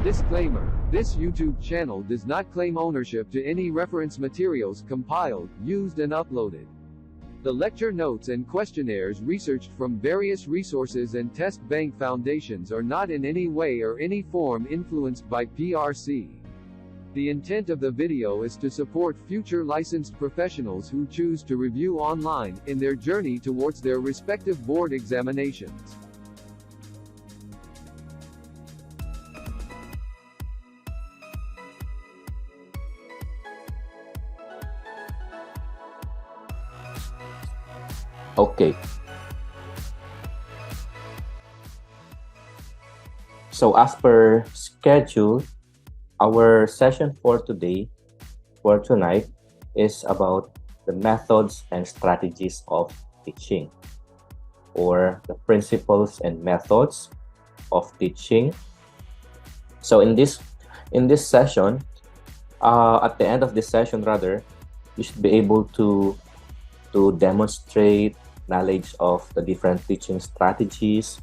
Disclaimer: this YouTube channel does not claim ownership to any reference materials compiled, used and uploaded. The lecture notes and questionnaires researched from various resources and test bank foundations are not in any way or any form influenced by PRC. The intent of the video is to support future licensed professionals who choose to review online, in their journey towards their respective board examinations. Okay. So as per schedule, our session for tonight, is about the methods and strategies of teaching, or the principles and methods of teaching. So in this session, at the end of this session rather, you should be able to demonstrate knowledge of the different teaching strategies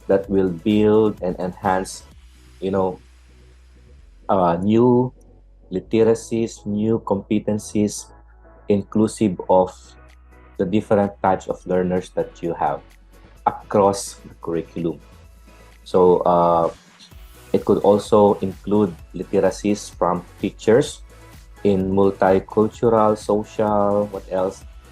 that will build and enhance, new literacies, new competencies, inclusive of the different types of learners that you have across the curriculum. So it could also include literacies from teachers in multicultural, social,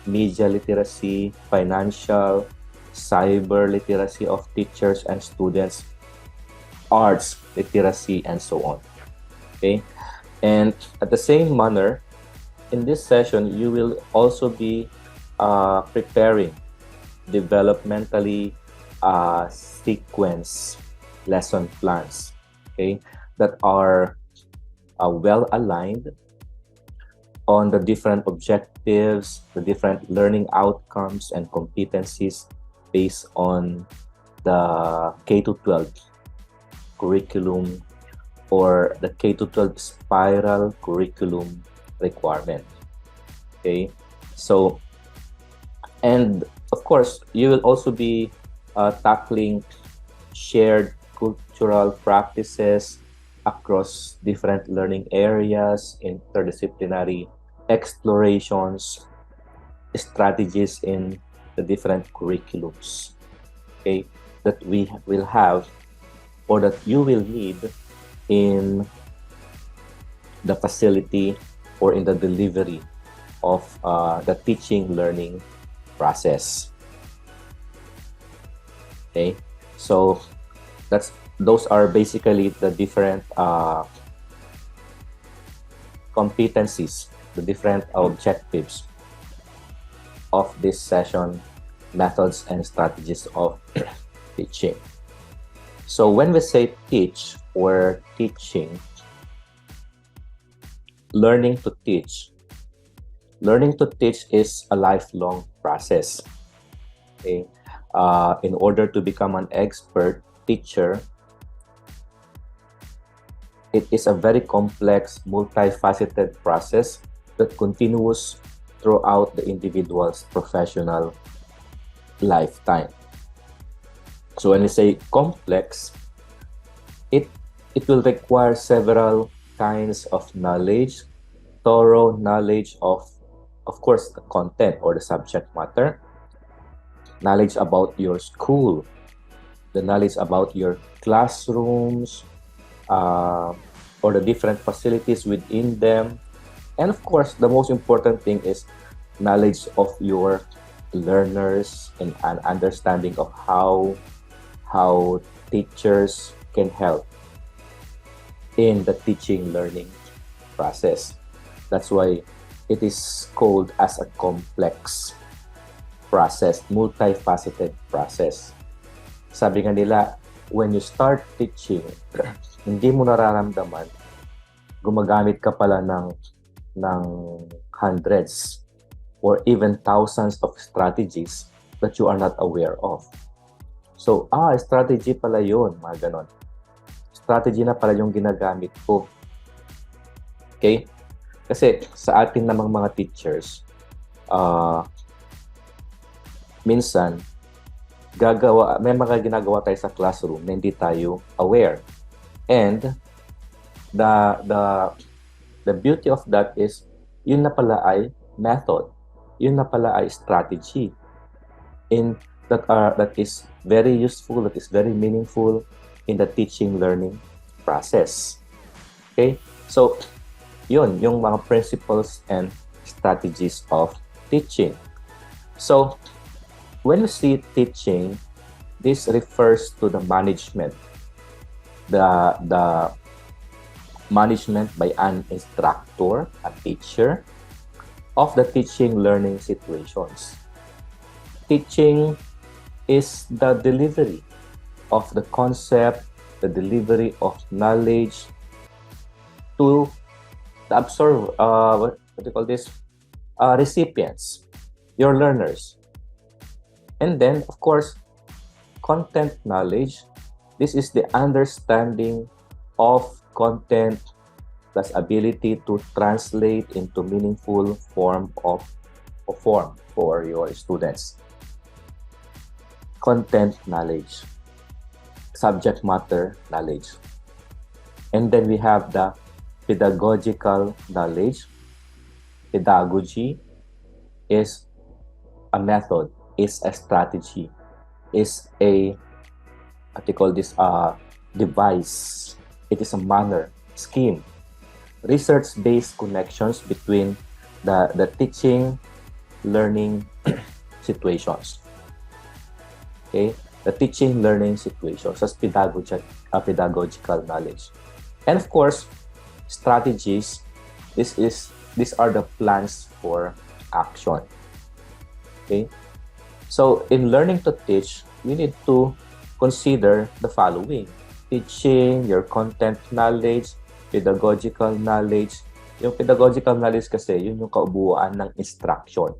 media literacy, financial, cyber literacy of teachers and students, arts literacy, and so on. Okay, and at the same manner, in this session, you will also be preparing developmentally sequence lesson plans, okay, that are well aligned on the different objectives, the different learning outcomes and competencies based on the K-12 curriculum or the K-12 spiral curriculum requirement. Okay, so, and of course, you will also be tackling shared cultural practices across different learning areas, interdisciplinary explorations, strategies in the different curriculums, okay, that we will have or that you will need in the facility or in the delivery of the teaching learning process. Okay, so those are basically the different competencies, the different objectives of this session, methods and strategies of teaching. So when we say teach or teaching, learning to teach is a lifelong process. Okay? In order to become an expert teacher, it is a very complex, multifaceted process that continues throughout the individual's professional lifetime. So when we say complex, it will require several kinds of knowledge, thorough knowledge of course, the content or the subject matter, knowledge about your school, the knowledge about your classrooms, or the different facilities within them. And of course, the most important thing is knowledge of your learners and an understanding of how teachers can help in the teaching learning process. That's why it is called as a complex process, multifaceted process. Sabi nga nila, when you start teaching, hindi mo nararamdaman, gumagamit ka pala ng hundreds or even thousands of strategies that you are not aware of. So, strategy pala yun, mga ganon. Strategy na pala yung ginagamit ko. Okay? Kasi sa atin namang mga teachers, minsan, may mga ginagawa tayo sa classroom na hindi tayo aware. And the beauty of that is yun na pala ay method, yun na pala ay strategy in that is very useful, that is very meaningful in the teaching learning process. Okay, so yun yung mga principles and strategies of teaching. So when you see teaching, this refers to the management, the management by an instructor, a teacher, of the teaching learning situations. Teaching is the delivery of the concept, the delivery of knowledge to the what do you call this? Recipients, your learners. And then, of course, content knowledge. This is the understanding of content plus ability to translate into meaningful form for your students. Content knowledge, subject matter knowledge. And then we have the pedagogical knowledge. Pedagogy is a method, is a strategy, is a device. It is a manner, scheme, research-based connections between the teaching, learning situations. Okay, the teaching, learning situations as pedagogical knowledge, and of course, strategies. These are the plans for action. Okay, so in learning to teach, we need to consider the following: teaching, your content knowledge, pedagogical knowledge. Yung pedagogical knowledge kasi, yun yung kabuuan ng instruction.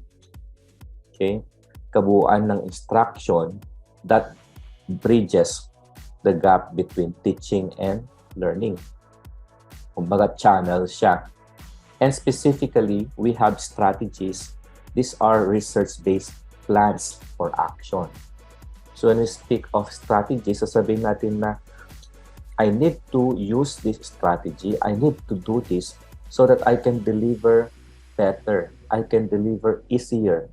Okay? Kabuuan ng instruction that bridges the gap between teaching and learning. Kumbaga, channel siya. And specifically, we have strategies. These are research-based plans for action. So when we speak of strategies, sasabihin natin na I need to use this strategy. I need to do this so that I can deliver better. I can deliver easier.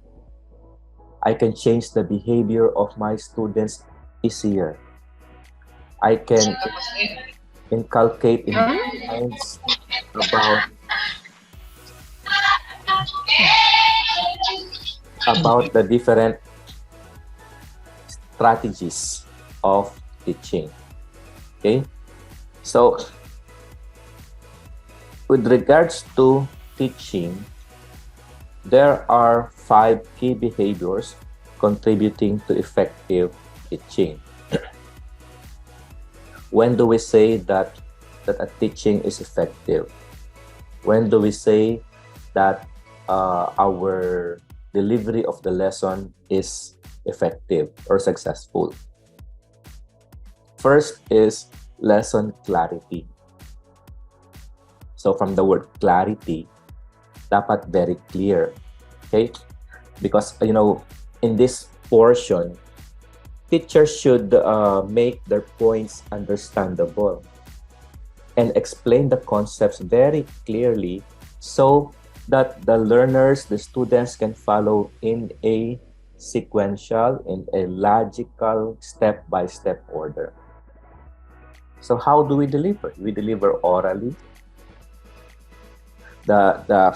I can change the behavior of my students easier. I can inculcate in their minds about the different strategies of teaching. Okay, so with regards to teaching, there are 5 key behaviors contributing to effective teaching. When do we say that a teaching is effective? When do we say that our delivery of the lesson is effective or successful? First is lesson clarity. So from the word clarity, dapat very clear. Okay? Because, in this portion, teachers should make their points understandable and explain the concepts very clearly so that the learners, the students can follow in a sequential, in a logical, step-by-step order. So how do we deliver? We deliver orally. The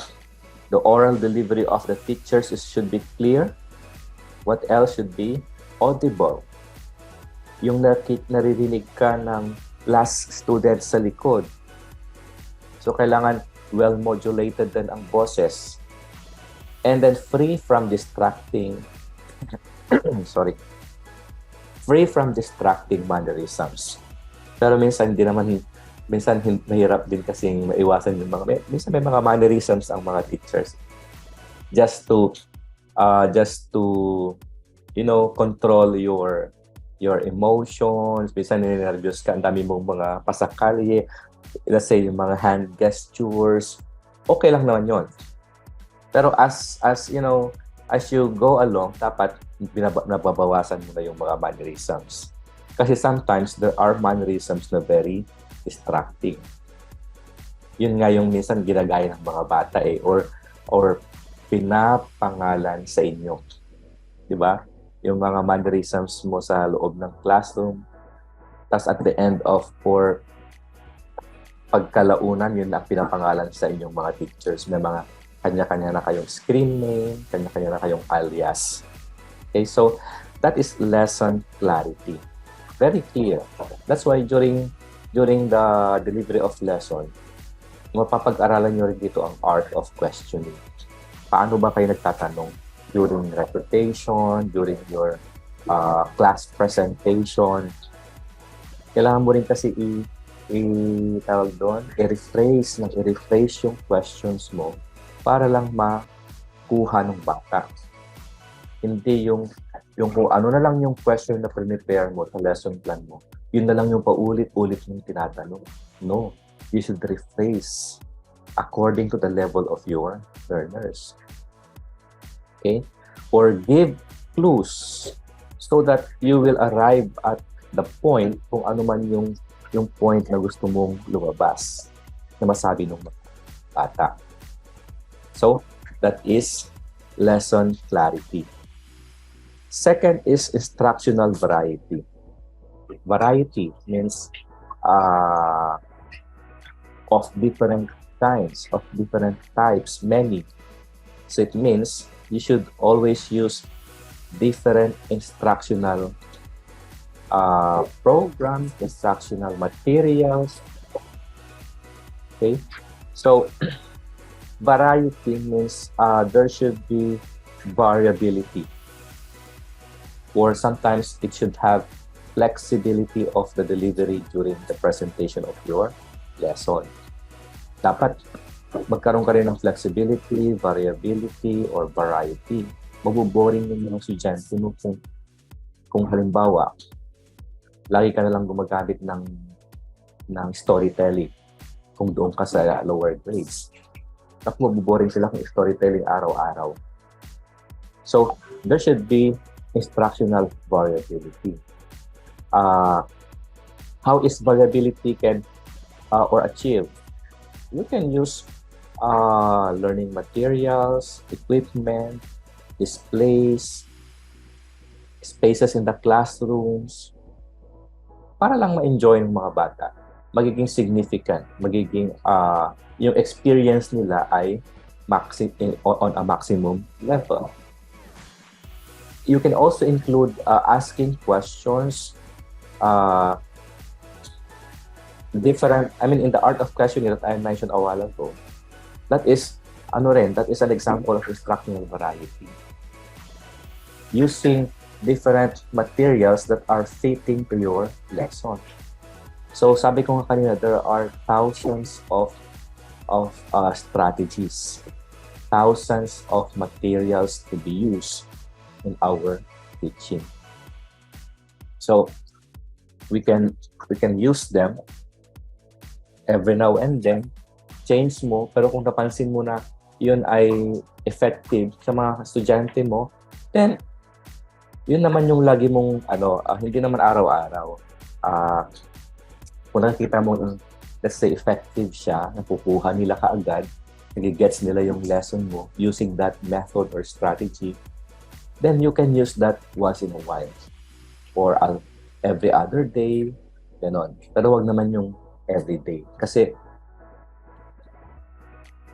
oral delivery of the teachers should be clear. What else should be? Audible. Yung naririnig ka ng last student sa likod. So kailangan well-modulated din ang boses. And then free from distracting free from distracting mannerisms. Pero minsan mahirap din kasing maiwasan yung minsan may mga mannerisms ang mga teachers. Just to control your emotions. Minsan ninervyos ka, ang dami mong mga pasakali, let's say yung mga hand gestures, okay lang naman yon. Pero as you go along, dapat nababawasan mo na yung mga mannerisms. Kasi sometimes there are mannerisms na very distracting. Yun nga yung minsan ginagaya ng mga bata or pinapangalan sa inyo. Di ba? Yung mga mannerisms mo sa loob ng classroom. Tapos at the end of or pagkalaunan, yun ang pinapangalan sa inyong mga teachers. May mga kanya-kanya na kayong screen name, kanya-kanya na kayong alias. Okay, so that is lesson clarity. Very clear. That's why during the delivery of lesson, mapapag-aralan nyo rin dito ang art of questioning. Paano ba kayo nagtatanong during recitation, during your class presentation? Kailangan mo rin kasi tawag doon, i-rephrase yung questions mo para lang makuha ng bata. Hindi yung kung ano na lang yung question na prepare mo sa lesson plan mo, yun na lang yung paulit-ulit yung tinatanong. No, you should rephrase according to the level of your learners. Okay? Or give clues so that you will arrive at the point kung ano man yung point na gusto mong lumabas na masabi ng bata. So, that is lesson clarity. Second is instructional variety. Variety means of different kinds, of different types, many. So it means you should always use different instructional programs, instructional materials. Okay, so variety means there should be variability, or sometimes it should have flexibility of the delivery during the presentation of your lesson. Dapat magkaroon ka rin ng flexibility, variability, or variety. Mabuboring yung mga estudyante mo kung halimbawa, lagi ka na lang gumagamit ng storytelling kung doon ka sa lower grades. Tapos mabuboring sila kung storytelling araw-araw. So, there should be instructional variability. How is variability can or achieved? You can use learning materials, equipment, displays, spaces in the classrooms, para lang ma-enjoy ng mga bata. Magiging significant, magiging yung experience nila ay on a maximum level. You can also include asking questions, in the art of questioning that I mentioned a while ago. That is an example of instructional variety. Using different materials that are fitting to your lesson. So sabi ko nga kanina, there are thousands of strategies, thousands of materials to be used in our teaching. So we can use them every now and then, change mo, pero kung napansin mo na yun ay effective sa mga estudyante mo, then yun naman yung lagi mong hindi naman araw-araw. Kung nakikita mo, let's say effective siya, napukuha nila kaagad, nagigets nila yung lesson mo using that method or strategy, then you can use that once in a while or every other day, ganon. Pero wag naman yung every day kasi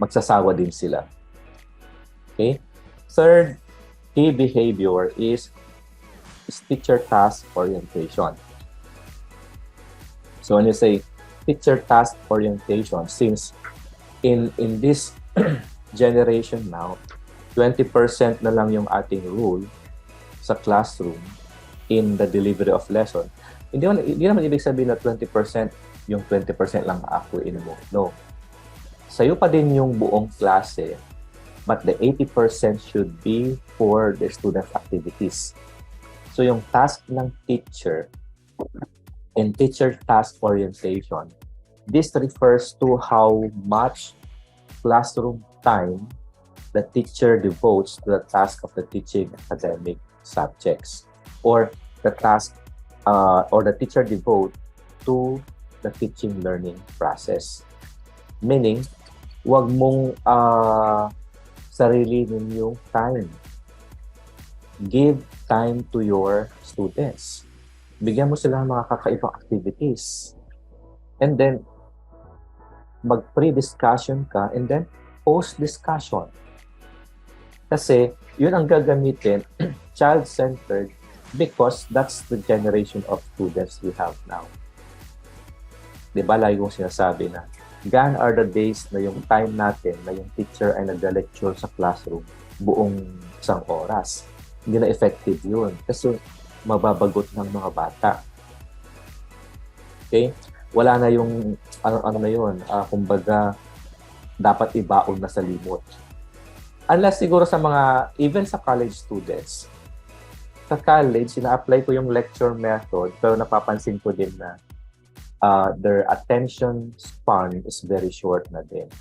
magsasawa din sila. Okay? Third key behavior is teacher task orientation. So when you say teacher task orientation, since in this generation now, 20% na lang yung ating rule sa classroom in the delivery of lesson. Hindi naman ibig sabihin na 20% yung 20% lang akuin mo. No. Sa'yo pa din yung buong klase, but the 80% should be for the student activities. So yung task ng teacher and teacher task orientation, this refers to how much classroom time the teacher devotes to the task of the teaching academic subjects, or the task or the teacher devote to the teaching learning process. Meaning, huwag mong sarili ninyong time. Give time to your students. Bigyan mo sila ng mga kakaibang activities. And then, mag-pre-discussion ka and then post-discussion. Kasi, yun ang gagamitin, child-centered, because that's the generation of students we have now. Diba, lagi kong sinasabi na, gone are the days na yung time natin, na yung teacher ay nag-lecture sa classroom buong isang oras. Hindi na effective yun. Kasi mababagot ng mga bata. Okay? Wala na yung, ano na yun, kumbaga, dapat ibaon na sa limot. Unless siguro sa mga, even sa college students, sa college, ina-apply ko yung lecture method, pero napapansin ko din na their attention span is very short na din.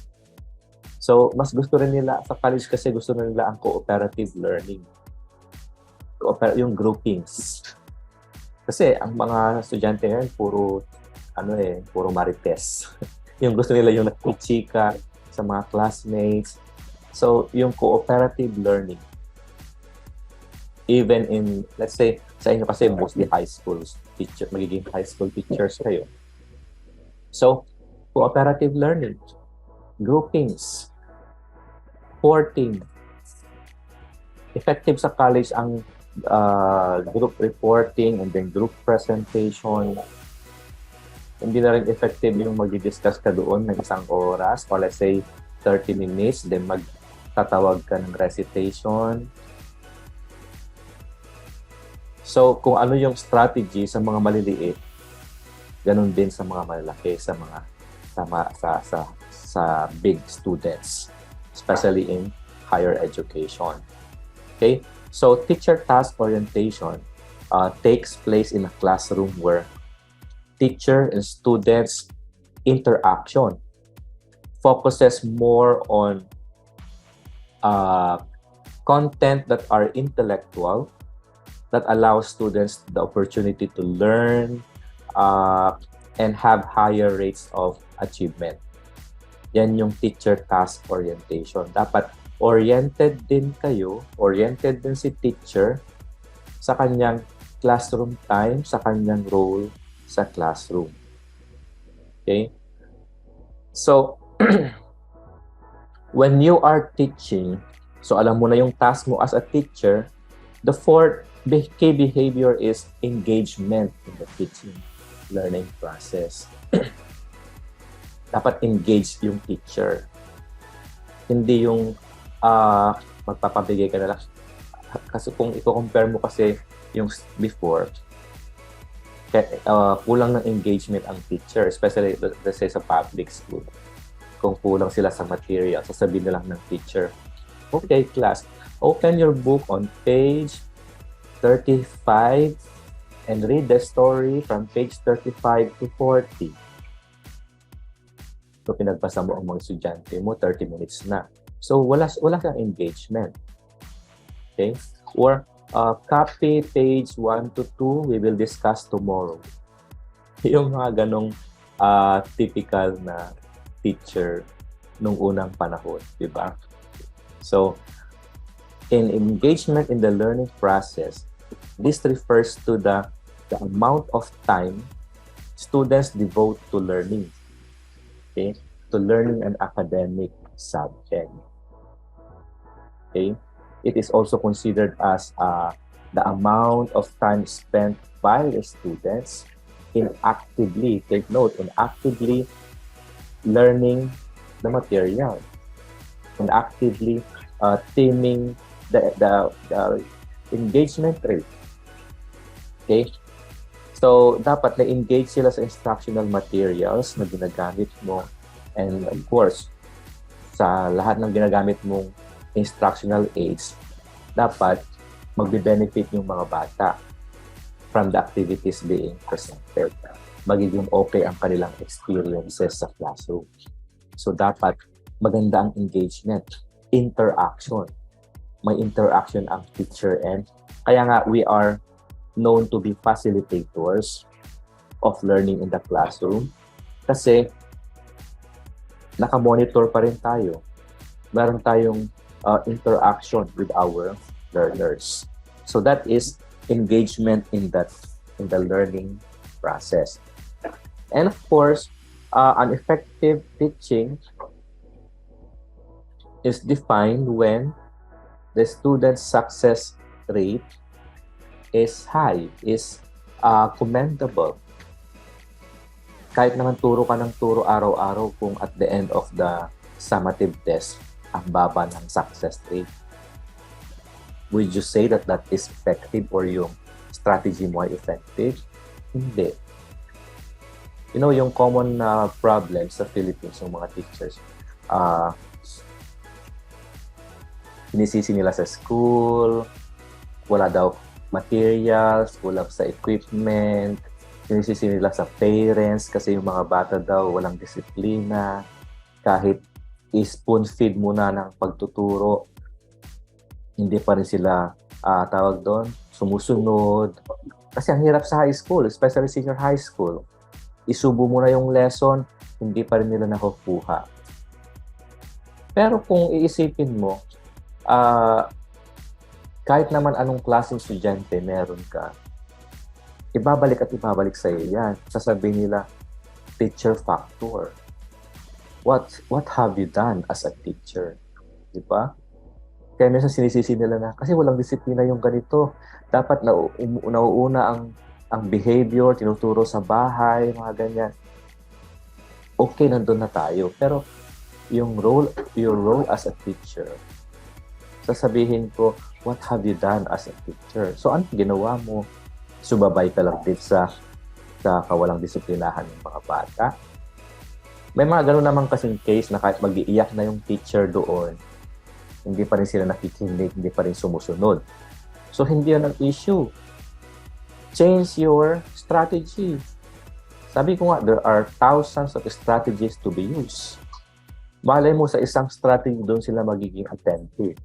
So, mas gusto rin nila, sa college kasi gusto nila ang cooperative learning. Yung groupings. Kasi ang mga estudyante ngayon, puro marites. Yung gusto nila yung nagkuchika sa mga classmates. So, yung cooperative learning. Even in, let's say, sa inyo kasi mostly high school teacher, magiging high school teachers kayo. So, cooperative learning, groupings, reporting. Effective sa college ang group reporting and then group presentation. Hindi na rin effective yung mag-discuss ka doon ng isang oras or let's say 30 minutes, then magtatawag ka ng recitation. So, kung ano yung strategy sa mga maliliit, ganun din sa mga malalaki, sa big students, especially in higher education. Okay? So, teacher task orientation takes place in a classroom where teacher and students interaction focuses more on content that are intellectual, that allows students the opportunity to learn and have higher rates of achievement. Yan yung teacher task orientation. Dapat oriented din si teacher sa kanyang classroom time, sa kanyang role sa classroom. Okay? So, when you are teaching, so alam mo na yung task mo as a teacher, the fourth key behavior is engagement in the teaching learning process. Dapat engage yung teacher. Hindi yung magpapabigay ka na lang. Kasi kung i-compare mo kasi yung before, kulang ng engagement ang teacher, especially let's say sa public school. Kung kulang sila sa material, sasabihin na lang ng teacher, okay class, open your book on page 35 and read the story from page 35 to 40. So, pinagbasa mo ang mga estudyante mo, 30 minutes na. So, wala kang engagement. Okay? Or, copy page 1 to 2, we will discuss tomorrow. Yung mga ganong typical na teacher nung unang panahon, di ba? So, in engagement in the learning process, this refers to the amount of time students devote to learning. Okay? To learning an academic subject. Okay? It is also considered as the amount of time spent by the students in actively, take note, in actively learning the material, and actively teaming the engagement rate. Okay? So, dapat na-engage sila sa instructional materials na ginagamit mo. And of course, sa lahat ng ginagamit mong instructional aids, dapat magbe-benefit yung mga bata from the activities being presented. Magiging okay ang kanilang experiences sa classroom. So, dapat maganda ang engagement, interaction. May interaction ang teacher and kaya nga we are known to be facilitators of learning in the classroom kasi naka-monitor pa rin tayo. Meron tayong interaction with our learners. So that is engagement in the learning process. And of course, an effective teaching is defined when the student's success rate is high, is commendable. Kahit naman turo ka ng turo araw-araw, kung at the end of the summative test, ang baba ng success rate, would you say that that is effective or yung strategy mo ay effective? Hindi. You know, yung common problem sa Philippines, yung mga teachers, sinisisi nila sa school, wala daw materials, kulang sa equipment, sinisisi nila sa parents kasi yung mga bata daw walang disiplina, kahit i-spoon feed mo na ng pagtuturo, hindi pa rin sila tawag doon, sumusunod. Kasi ang hirap sa high school, especially senior high school. Isubo mo na yung lesson, hindi pa rin nila nakukuha. Pero kung iisipin mo, kahit naman anong klaseng estudyante meron ka, ibabalik at ibabalik sa iyo yan. Sasabihin nila, teacher factor. What have you done as a teacher? Di ba? Kaya minsan sinisisi nila na, kasi walang disiplina yung ganito. Dapat nauuna ang behavior, tinuturo sa bahay, mga ganyan. Okay, nandun na tayo. Pero your role as a teacher, sasabihin ko, what have you done as a teacher? So, ano ginawa mo? Subabay ka lang din sa kawalang disiplinahan ng mga bata. May mga gano'n naman kasing case na kahit mag-iiyak na yung teacher doon, hindi pa rin sila nakikinig, hindi pa rin sumusunod. So, hindi yan ang issue. Change your strategy. Sabi ko nga, there are thousands of strategies to be used. Malay mo sa isang strategy, doon sila magiging attentive.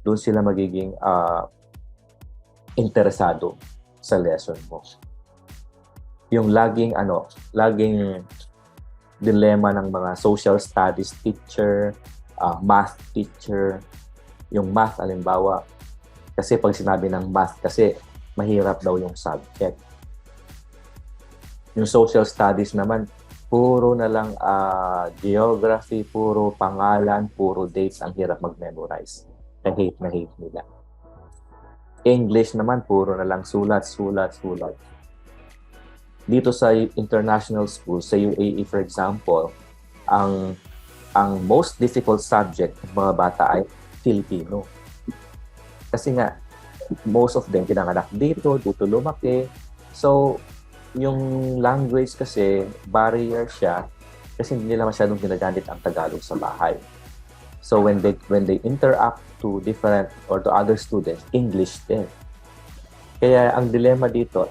Doon sila magiging interesado sa lesson mo. Yung laging dilemma ng mga social studies teacher, math teacher, yung math, halimbawa, kasi pag sinabi ng math, kasi mahirap daw yung subject. Yung social studies naman, puro na lang geography, puro pangalan, puro dates, ang hirap mag-memorize. Na hate nila. English naman, puro na lang sulat. Dito sa international school, sa UAE for example, ang most difficult subject ng mga bata ay Filipino. Kasi nga, most of them pinanganak dito lumaki. So, yung language kasi, barrier siya kasi hindi nila masyadong ginagamit ang Tagalog sa bahay. So, when they interact to different or to other students, English din. Kaya ang dilemma dito,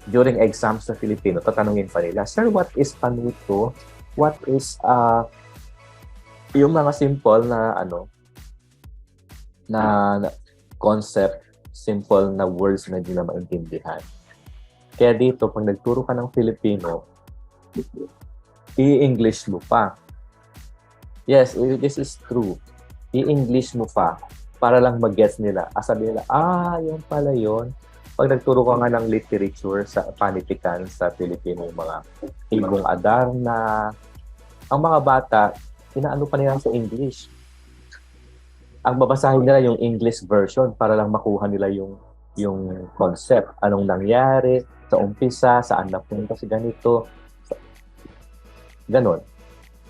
during exams sa Filipino, tatanungin pa nila, Sir, what is panuto? What is yung mga simple na na concept, simple na words na hindi na maintindihan. Kaya dito, pag nagturo ka ng Filipino, i-English mo pa. Yes, this is true. I-English mo pa para lang mag-gets nila. Sabi nila, yun pala yun. Pag nagturo ka nga ng literature sa panitikan sa Filipino, yung mga Igong Adarna, ang mga bata, inaano pa nila sa English. Ang babasahin nila yung English version para lang makuha nila yung concept. Anong nangyari sa umpisa, saan napunta si ganito. Ganon.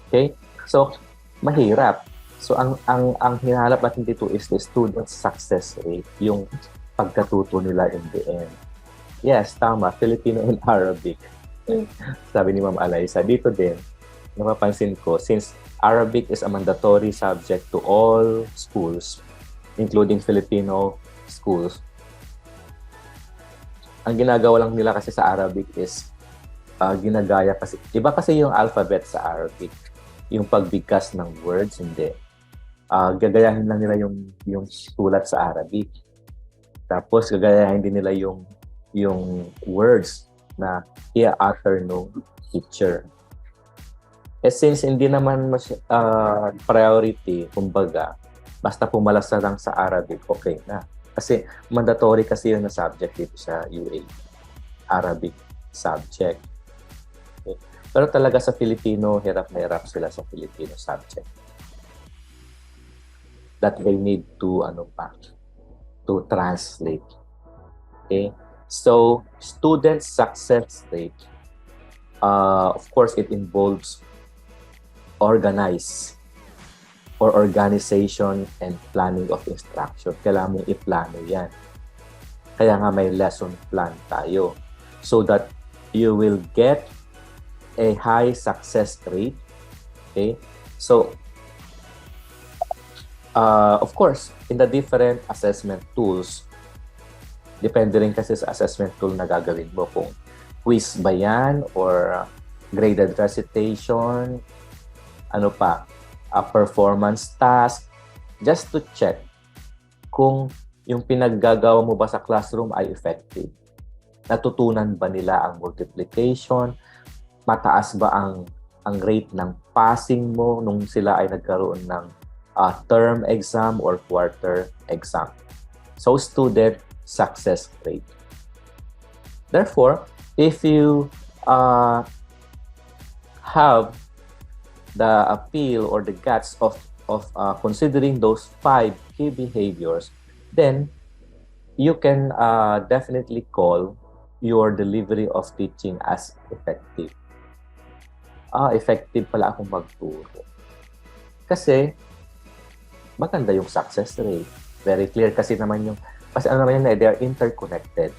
Okay? So, mahirap. So, ang hinahanap natin dito is the student success rate, yung pagkatuto nila in the end. Yes, tama. Filipino and Arabic. Sabi ni Ma'am Alaysa. Dito din, napapansin ko, since Arabic is a mandatory subject to all schools, including Filipino schools, ang ginagawa lang nila kasi sa Arabic is ginagaya kasi. Iba kasi yung alphabet sa Arabic. Yung pagbigkas ng words, hindi. Gagayahin lang nila yung sulat sa Arabic. Tapos gagayahin din nila yung words na i-utter ng teacher. Since hindi naman priority, kumbaga, basta pumalasa lang sa Arabic, okay na. Kasi mandatory kasi yun na subject dito sa UA. Arabic subject. Okay. Pero talaga sa Filipino, hirap na hirap sila sa Filipino subject. That they need to, to translate. Okay? So, student success rate, of course, it involves organization and planning of instruction. Kailangan mong i-plano yan. Kaya nga may lesson plan tayo. So that you will get a high success rate. Okay? So, of course, in the different assessment tools, depende rin kasi sa assessment tool na gagawin mo. Kung quiz ba yan or graded recitation, ano pa, a performance task, just to check kung yung pinaggagawa mo ba sa classroom ay effective. Natutunan ba nila ang multiplication? Mataas ba ang rate ng passing mo nung sila ay nagkaroon ng term exam or quarter exam? So, student success rate. Therefore, if you have the appeal or the guts of considering those 5 key behaviors, then you can definitely call your delivery of teaching as effective. Effective pala akong magturo. Kasi maganda yung success rate. Very clear kasi naman kasi ano naman yun, they are interconnected.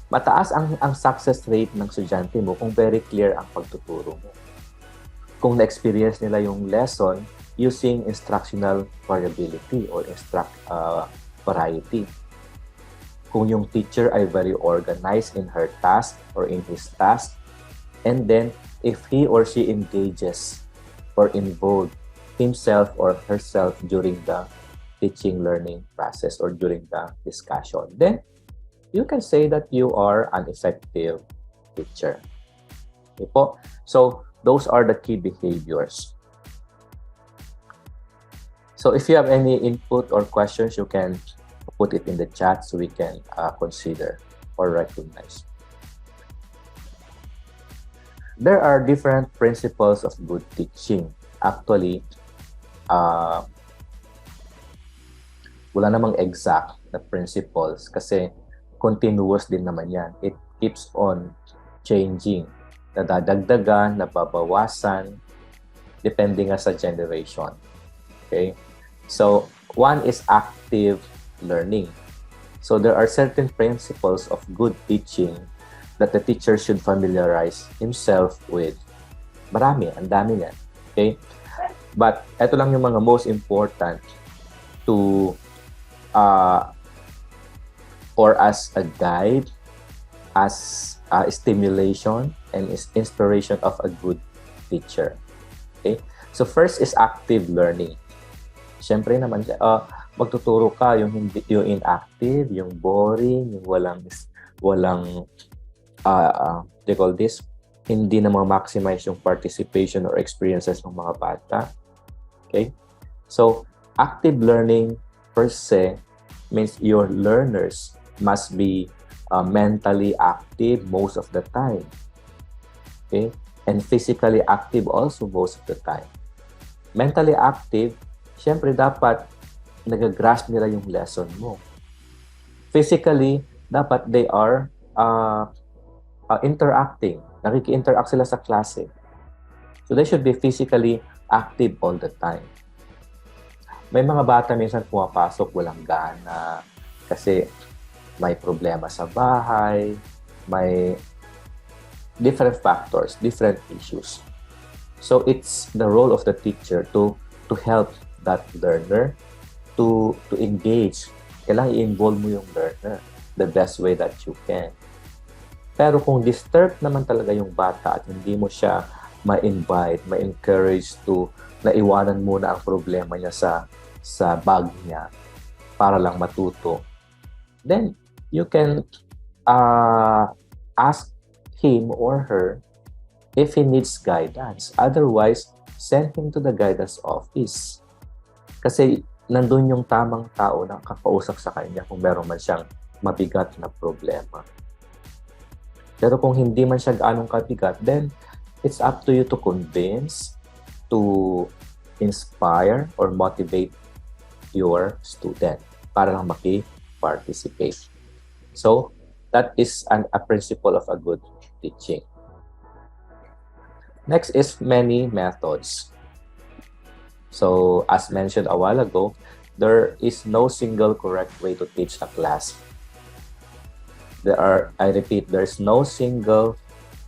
Mataas ang success rate ng estudyante mo kung very clear ang pagtuturo mo. Kung na-experience nila yung lesson using instructional variability or variety. Kung yung teacher ay very organized in her task or in his task, and then if he or she engages or involved himself or herself during the teaching learning process or during the discussion, then you can say that you are an effective teacher. Okay po? So, those are the key behaviors. So if you have any input or questions, you can put it in the chat so we can consider or recognize. There are different principles of good teaching. Actually, wala namang exact na principles kasi continuous din naman yan. It keeps on changing. Nadadagdagan, nababawasan, depending sa generation. Okay? So, one is active learning. So, there are certain principles of good teaching that the teacher should familiarize himself with. Marami, ang dami yan. Okay? But, ito lang yung mga most important to or as a guide, as stimulation and inspiration of a good teacher. Okay? So first is active learning. Siyempre naman, magtuturo ka yung inactive, yung boring, yung walang they call this, hindi na ma-maximize yung participation or experiences ng mga bata. Okay? So active learning per se means your learners must be mentally active most of the time. Okay? And physically active also most of the time. Mentally active, syempre dapat nag-grasp nila yung lesson mo. Physically, dapat they are interacting. Nakiki-interact sila sa klase. So they should be physically active all the time. May mga bata minsan pumapasok walang gana kasi may problema sa bahay, may different factors, different issues. So it's the role of the teacher to help that learner to engage. Kailangan i-involve mo yung learner the best way that you can. Pero kung disturbed naman talaga yung bata at hindi mo siya ma-invite, ma-encourage to naiwanan muna ang problema niya sa bag niya para lang matuto, then you can ask him or her if he needs guidance. Otherwise, send him to the guidance office. Kasi nandun yung tamang tao na kakausap sa kanya kung meron man siyang mabigat na problema. Pero kung hindi man siya gaanong kabigat, then it's up to you to convince, to inspire, or motivate your student para lang maki-participate. So, that is a principle of a good teaching. Next is many methods. So, as mentioned a while ago, there is no single correct way to teach a class. I repeat, there's no single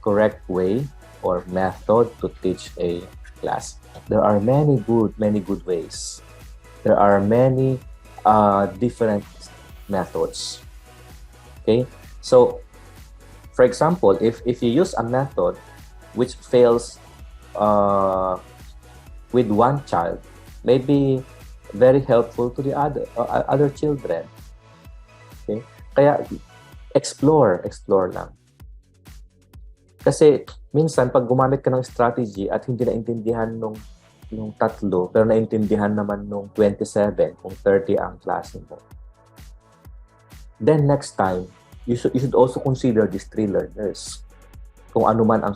correct way or method to teach a class. There are many good ways. There are many different methods. Okay? So, for example, if you use a method which fails with one child, may be very helpful to the other children. Okay? Kaya, explore lang. Kasi, minsan, pag gumamit ka ng strategy at hindi naintindihan nung tatlo, pero naintindihan naman nung 27, kung 30 ang klase mo, then next time, you should also consider these 3 learners. Kung ano man ang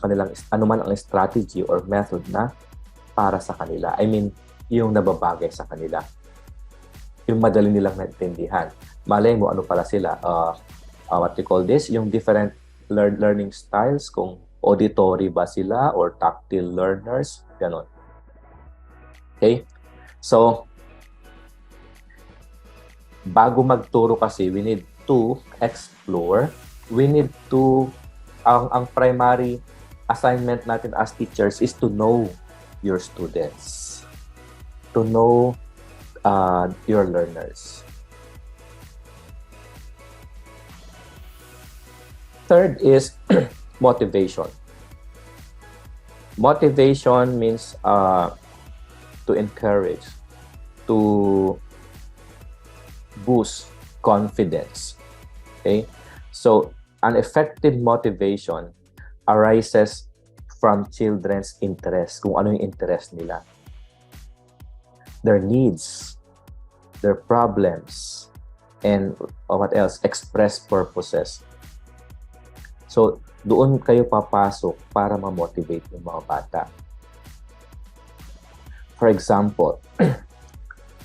strategy or method na para sa kanila. I mean, yung nababagay sa kanila. Yung madali nilang naintindihan. Malay mo, ano pala sila? What we call this? Yung different learning styles, kung auditory ba sila or tactile learners, ganon. Okay? So, bago magturo kasi, we need to explore. We need to, ang primary assignment natin as teachers is to know your students, to know your learners. Third is motivation. Motivation means to encourage, to boost confidence. Okay? So, an effective motivation arises from children's interest, kung ano yung interest nila. Their needs, their problems, and what else? Express purposes. So, doon kayo papasok para ma-motivate yung mga bata. For example,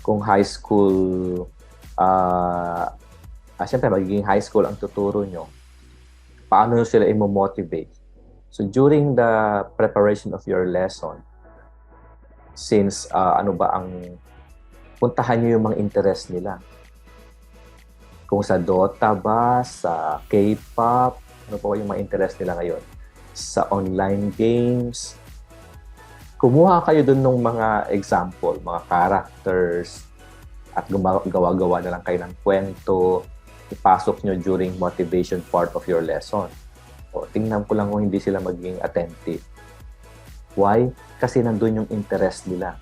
kung high school, siyempre magiging high school ang tuturo nyo, paano sila i-motivate? So, during the preparation of your lesson, since puntahan nyo yung mga interest nila. Kung sa Dota ba, sa K-pop, ano po yung mga interest nila ngayon? Sa online games. Kumuha kayo dun ng mga example, mga characters, at gawa-gawa na lang kayo ng kwento, ipasok nyo during motivation part of your lesson. O, tingnan ko lang kung hindi sila maging attentive. Why? Kasi nandun yung interest nila.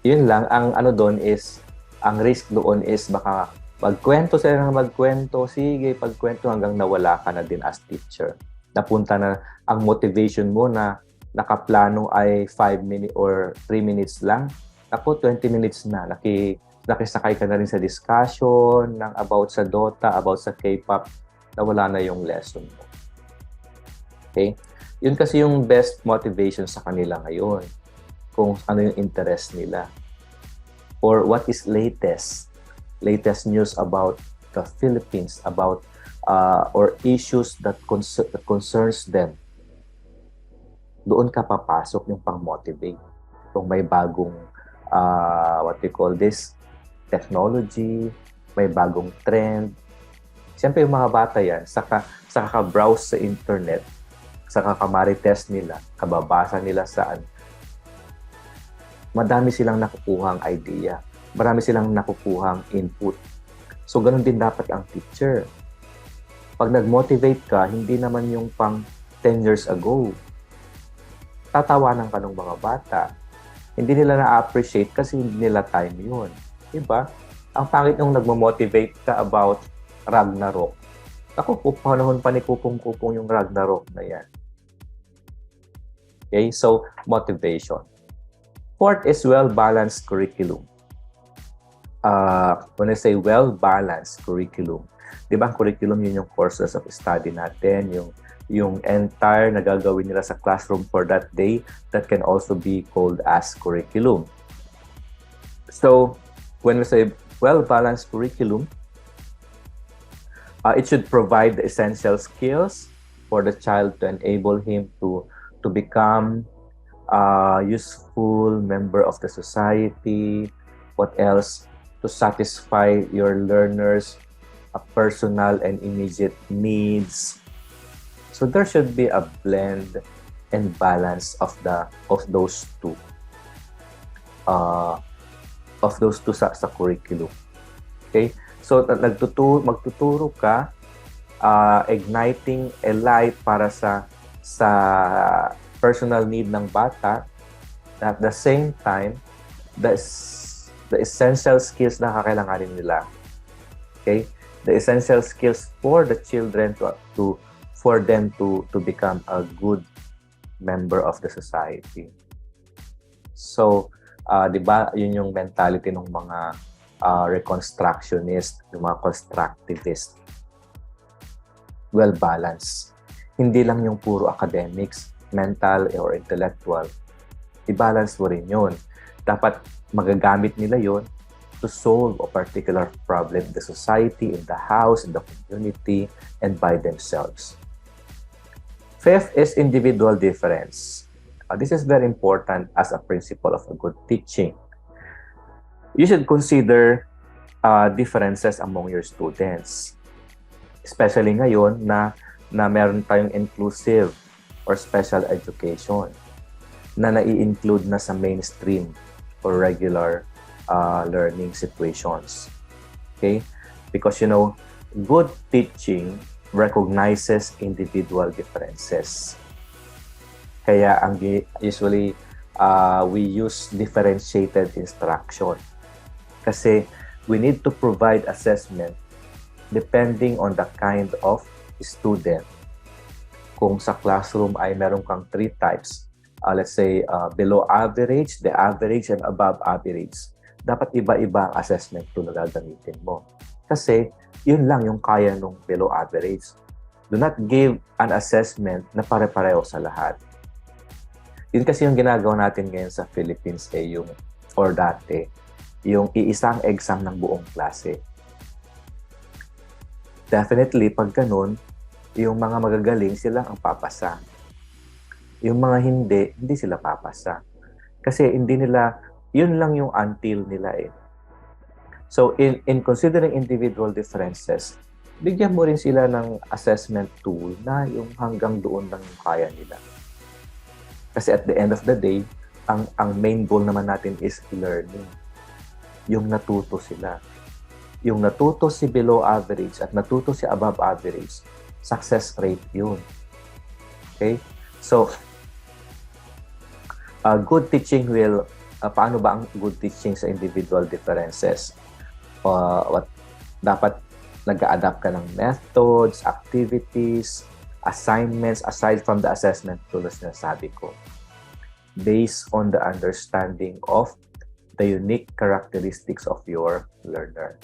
Yun lang, ang risk doon is baka magkwento sila ng magkwento, sige, pagkwento hanggang nawala ka na din as teacher. Napunta na ang motivation mo na nakaplano ay 5 minutes or 3 minutes lang. Ako, 20 minutes na. Nakisakay ka na rin sa discussion ng about sa Dota, about sa K-pop, nawala na yung lesson mo. Okay? Yun kasi yung best motivation sa kanila ngayon. Kung ano yung interest nila. Or what is latest news about the Philippines, about or issues that concerns them. Doon ka papasok yung pang-motivate. Kung may bagong what we call this, technology, may bagong trend. Siyempre yung mga bata yan, saka ka-browse sa internet, saka ka-marites nila, kababasa nila saan. Madami silang nakukuhang idea. Marami silang nakukuhang input. So, ganun din dapat ang teacher. Pag nag-motivate ka, hindi naman yung pang 10 years ago. Tatawanan ka ng mga bata. Hindi nila na-appreciate kasi hindi nila time yun. Diba? Ang pangit nung nagmo-motivate ka about Ragnarok. Ako, panahon pa ni Kupong-Kupong yung Ragnarok na yan. Okay, so motivation. Fourth is well-balanced curriculum. When I say well-balanced curriculum, di ba ang curriculum yun yung courses of study natin, yung entire na gagawin nila sa classroom for that day, that can also be called as curriculum. So, when we say well-balanced curriculum, it should provide the essential skills for the child to enable him to become a useful member of the society. What else? To satisfy your learners' personal and immediate needs. So there should be a blend and balance of those two sa curriculum. Okay? So magtuturo ka, igniting a light para sa personal need ng bata, at the same time the essential skills na kakailanganin nila. Okay? The essential skills for the children for them to become a good member of the society. So, 'di ba, yun yung mentality ng mga reconstructionist, yung mga constructivist. Well-balanced. Hindi lang yung puro academics, mental or intellectual. I-balance mo rin yun. Dapat magagamit nila yun to solve a particular problem in the society, in the house, in the community, and by themselves. Fifth is individual difference. This is very important as a principle of a good teaching. You should consider differences among your students. Especially ngayon na meron tayong inclusive or special education na nai-include na sa mainstream or regular learning situations. Okay? Because, good teaching recognizes individual differences. Kaya usually we use differentiated instruction. Kasi we need to provide assessment depending on the kind of student. Kung sa classroom ay meron kang 3 types, let's say below average, the average, and above average, dapat iba-iba ang assessment tool na gagamitin mo. Kasi yun lang yung kaya nung below average. Do not give an assessment na pare-pareho sa lahat. Yun kasi yung ginagawa natin ngayon sa Philippines, or dati, yung iisang exam ng buong klase. Definitely, pag ganun, yung mga magagaling, sila ang papasa. Yung mga hindi sila papasa. Kasi hindi nila, yun lang yung until nila eh. So, in considering individual differences, bigyan mo rin sila ng assessment tool na yung hanggang doon lang yung kaya nila. Kasi at the end of the day, ang main goal naman natin is learning. Yung natuto sila. Yung natuto si below average at natuto si above average, success rate yun. Okay? So, good teaching will, paano ba ang good teaching sa individual differences? Dapat nag-a-adapt ka ng methods, activities, assignments, aside from the assessment tools na sabi ko, based on the understanding of the unique characteristics of your learner.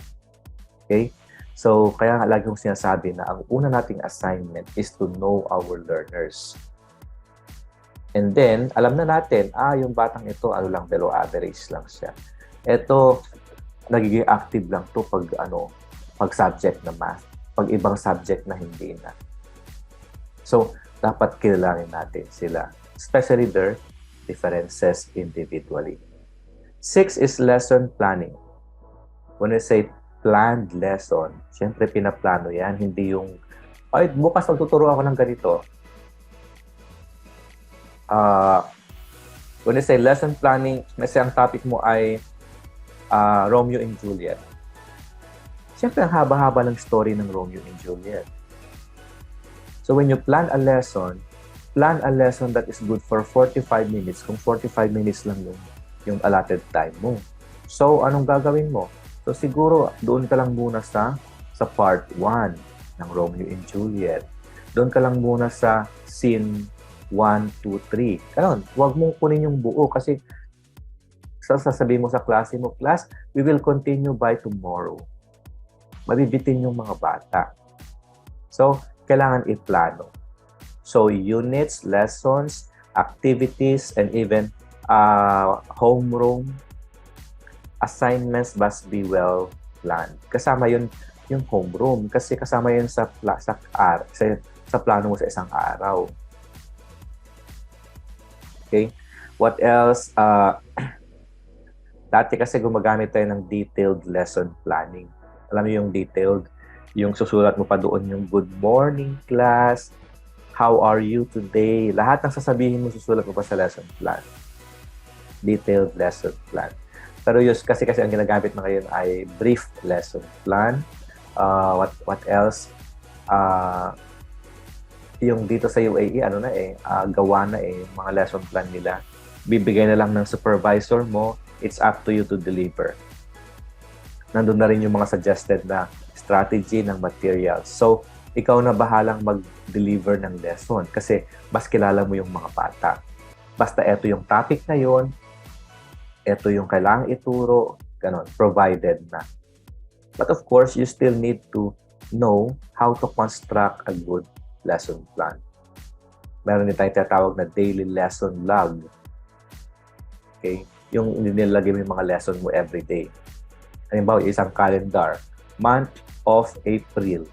Okay? So, kaya nga lagi kong sinasabi na ang una nating assignment is to know our learners. And then, alam na natin, yung batang ito, lang, below average lang siya. Ito, nagiging active lang to pag subject na math. Pag ibang subject na hindi na. So, dapat kilalanin natin sila. Especially their differences individually. 6 is lesson planning. When I say planned lesson, syempre pinaplano yan. Hindi yung, bukas magtuturo ako ng ganito. When I say lesson planning, kasi ang topic mo ay Romeo and Juliet. Siyempre, ang haba-haba ng story ng Romeo and Juliet. So, when you plan a lesson that is good for 45 minutes. Kung 45 minutes lang yung allotted time mo. So, anong gagawin mo? So, siguro, doon ka lang muna sa part 1 ng Romeo and Juliet. Doon ka lang muna sa scene 1, 2, 3. Ganon. Huwag mong kunin yung buo kasi sasabihin mo sa klase mo, class, we will continue by tomorrow. Mabibitin yung mga bata. So, kailangan i-plano. So, units, lessons, activities, and even homeroom assignments must be well planned. Kasama yun yung homeroom kasi kasama yun sa plano mo sa isang araw. Okay? What else? Dati kasi gumagamit tayo ng detailed lesson planning. Alam mo yung detailed? Yung susulat mo pa doon yung good morning class, how are you today? Lahat ng sasabihin mo susulat mo pa sa lesson plan. Detailed lesson plan. Pero kasi ang ginagamit na ngayon ay brief lesson plan. What else? Yung dito sa UAE, gawa na mga lesson plan nila. Bibigay na lang ng supervisor mo, it's up to you to deliver. Nandun na rin yung mga suggested na strategy ng materials. So, ikaw na bahalang mag-deliver ng lesson kasi mas kilala mo yung mga bata. Basta ito yung topic na yon, ito yung kailangang ituro, ganon, provided na. But of course, you still need to know how to construct a good lesson plan. Meron din tayong tinatawag na daily lesson log. Okay? Yung nilagay mo yung mga lesson mo every day. Halimbawa, isang calendar. Month of April.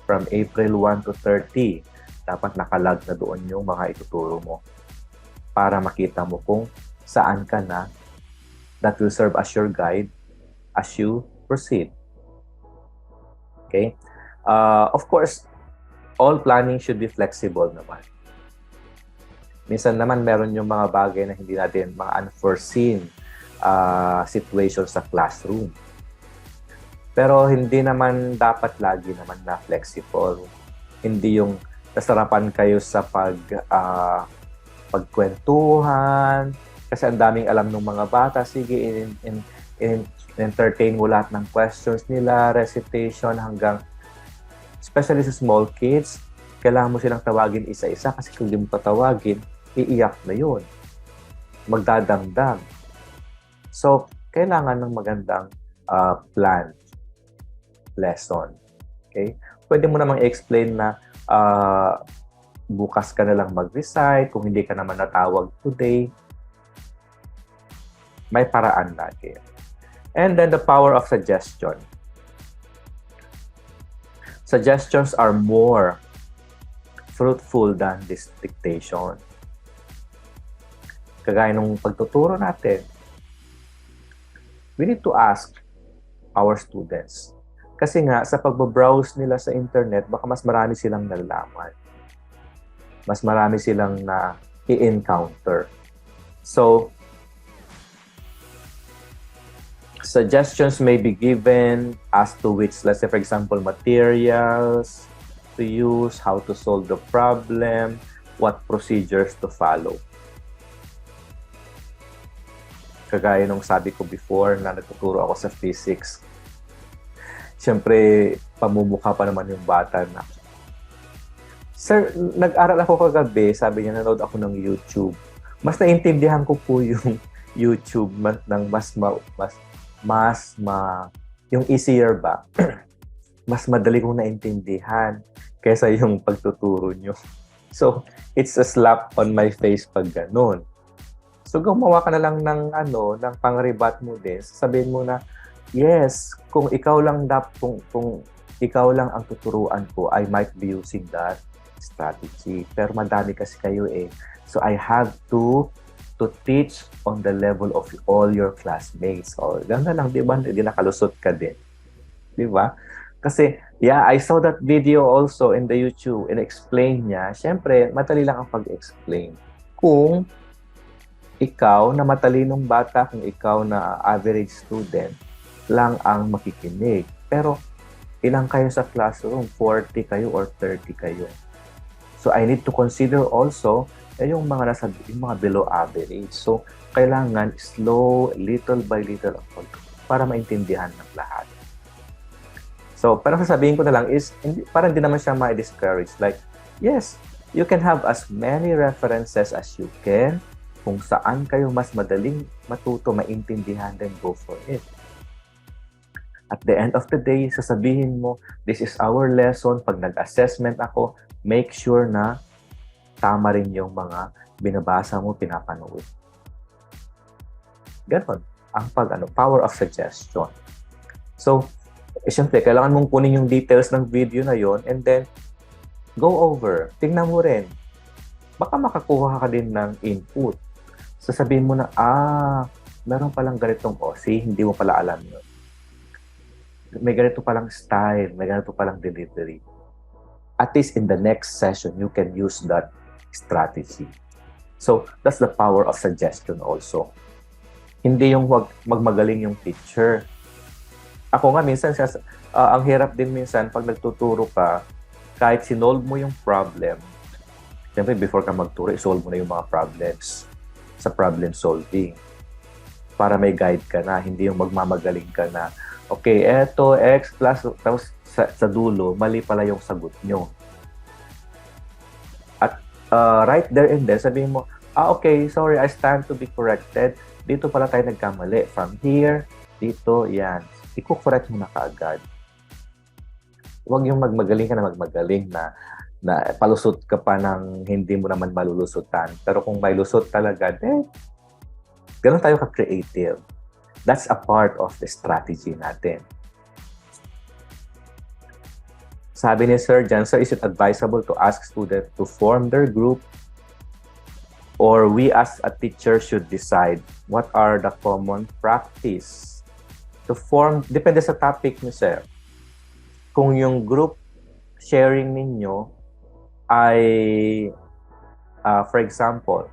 From April 1 to 30. Dapat nakalag na doon yung mga ituturo mo. Para makita mo kung saan ka na. That will serve as your guide as you proceed. Okay? Of course, all planning should be flexible naman. Minsan naman meron yung mga bagay na hindi natin, mga unforeseen situations sa classroom. Pero hindi naman dapat lagi naman na flexible. Hindi yung nasarapan kayo sa pagkwentuhan, kasi ang daming alam ng mga bata. Sige, entertain mo lahat ng questions nila, recitation hanggang, especially sa small kids, kailangan mo silang tawagin isa-isa kasi kung di mo patawagin, iiyak na yun. Magdadamdam. So, kailangan ng magandang plan lesson. Okay? Pwede mo namang i-explain na bukas ka na lang mag-recite, kung hindi ka naman natawag today, may paraan lagi. And then the power of suggestion. Suggestions are more fruitful than this dictation. Kagaya nung pagtuturo natin, we need to ask our students. Kasi nga, sa pagbabrowse nila sa internet, baka mas marami silang nalalaman. Mas marami silang na i-encounter. So, suggestions may be given as to which, let's say, for example, materials to use, how to solve the problem, what procedures to follow. Kagaya nung sabi ko before na nagtuturo ako sa physics. Siyempre, pamumukha pa naman yung bata na, "Sir, nag-aral ako kagabi," sabi niya, nanood ako ng YouTube. Mas naintindihan ko po yung YouTube ng yung easier ba? Mas madali kong naintindihan kaysa yung pagtuturo nyo. So, it's a slap on my face pag ganun. So, gumawa ka na lang ng pang-rebat mo din. Sabihin mo na, yes, kung ikaw lang ang tuturuan ko, I might be using that strategy. Pero madami kasi kayo eh. So, I have to teach on the level of all your classmates. O, ganda lang, di ba? Hindi nakalusot ka din. Di ba? Kasi, yeah, I saw that video also in the YouTube and explain niya. Siyempre, madali lang ang pag-explain. Kung ikaw na matalinong bata, kung ikaw na average student, lang ang makikinig. Pero, ilang kayo sa classroom? 40 kayo or 30 kayo. So, I need to consider also yung mga below average. So, kailangan slow, little by little para maintindihan ng lahat. So, parang sasabihin ko na lang is, parang hindi naman siya ma-discourage. Like, yes, You can have as many references as you can. Kung saan kayo mas madaling matuto, maintindihan, then go for it. At the end of the day, sasabihin mo, this is our lesson. Pag nag-assessment ako, make sure na tama rin yung mga binabasa mo, pinapanood. Ganon ang power of suggestion. So, siyempre, kailangan mong kunin yung details ng video na yon and then go over. Tingnan mo rin. Baka makakuha ka din ng input. Sasabihin mo na, meron palang ganitong OC, hindi mo pala alam yun. May ganito palang style, may ganito palang delivery. At least in the next session, you can use that strategy. So, that's the power of suggestion also. Hindi yung magmagaling yung teacher. Ako nga, minsan, ang hirap din minsan, pag nagtuturo ka, kahit sinolve mo yung problem, siyempre, before ka magturo, isolve mo na yung mga problems sa problem solving. Para may guide ka na, hindi yung magmamagaling ka na, okay, eto, X plus, tapos sa dulo, mali pala yung sagot nyo. At right there and then, sabihin mo, okay, sorry, I stand to be corrected. Dito pala tayo nagkamali. From here, dito, yan. I-correct mo na kaagad. Huwag yung magmagaling ka na magmagaling na palusot ka pa ng hindi mo naman malulusutan. Pero kung may lusot talaga, ganun tayo ka-creative. That's a part of the strategy natin. Sabi ni Sir Jan, sir, is it advisable to ask students to form their group or we as a teacher should decide what are the common practice? To form, depende sa topic ni Sir. Kung yung group sharing ninyo ay, for example,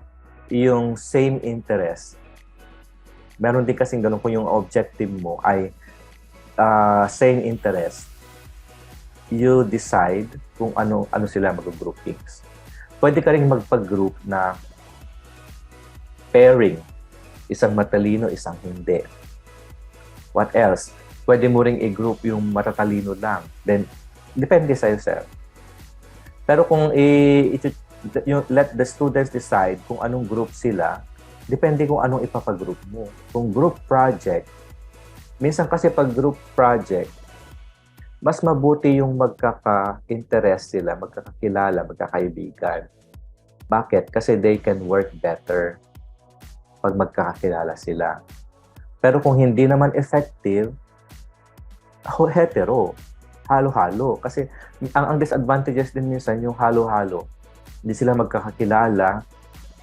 yung same interest, meron din kasing ganun kung yung objective mo ay same interest, you decide kung ano sila mag-groupings. Pwede ka rin magpag-group na pairing, isang matalino, isang hindi. What else? Pwede mo ring i-group yung matatalino lang. Then, depende sa'yo, sir. Pero kung let the students decide kung anong group sila, depende kung anong ipapag-group mo. Kung group project, minsan kasi pag group project, mas mabuti yung magkaka-interest sila, magkakakilala, magkakaibigan. Bakit? Kasi they can work better pag magkakakilala sila. Pero kung hindi naman effective, hetero, halo-halo. Kasi ang disadvantages din minsan yung halo-halo. Hindi sila magkakakilala.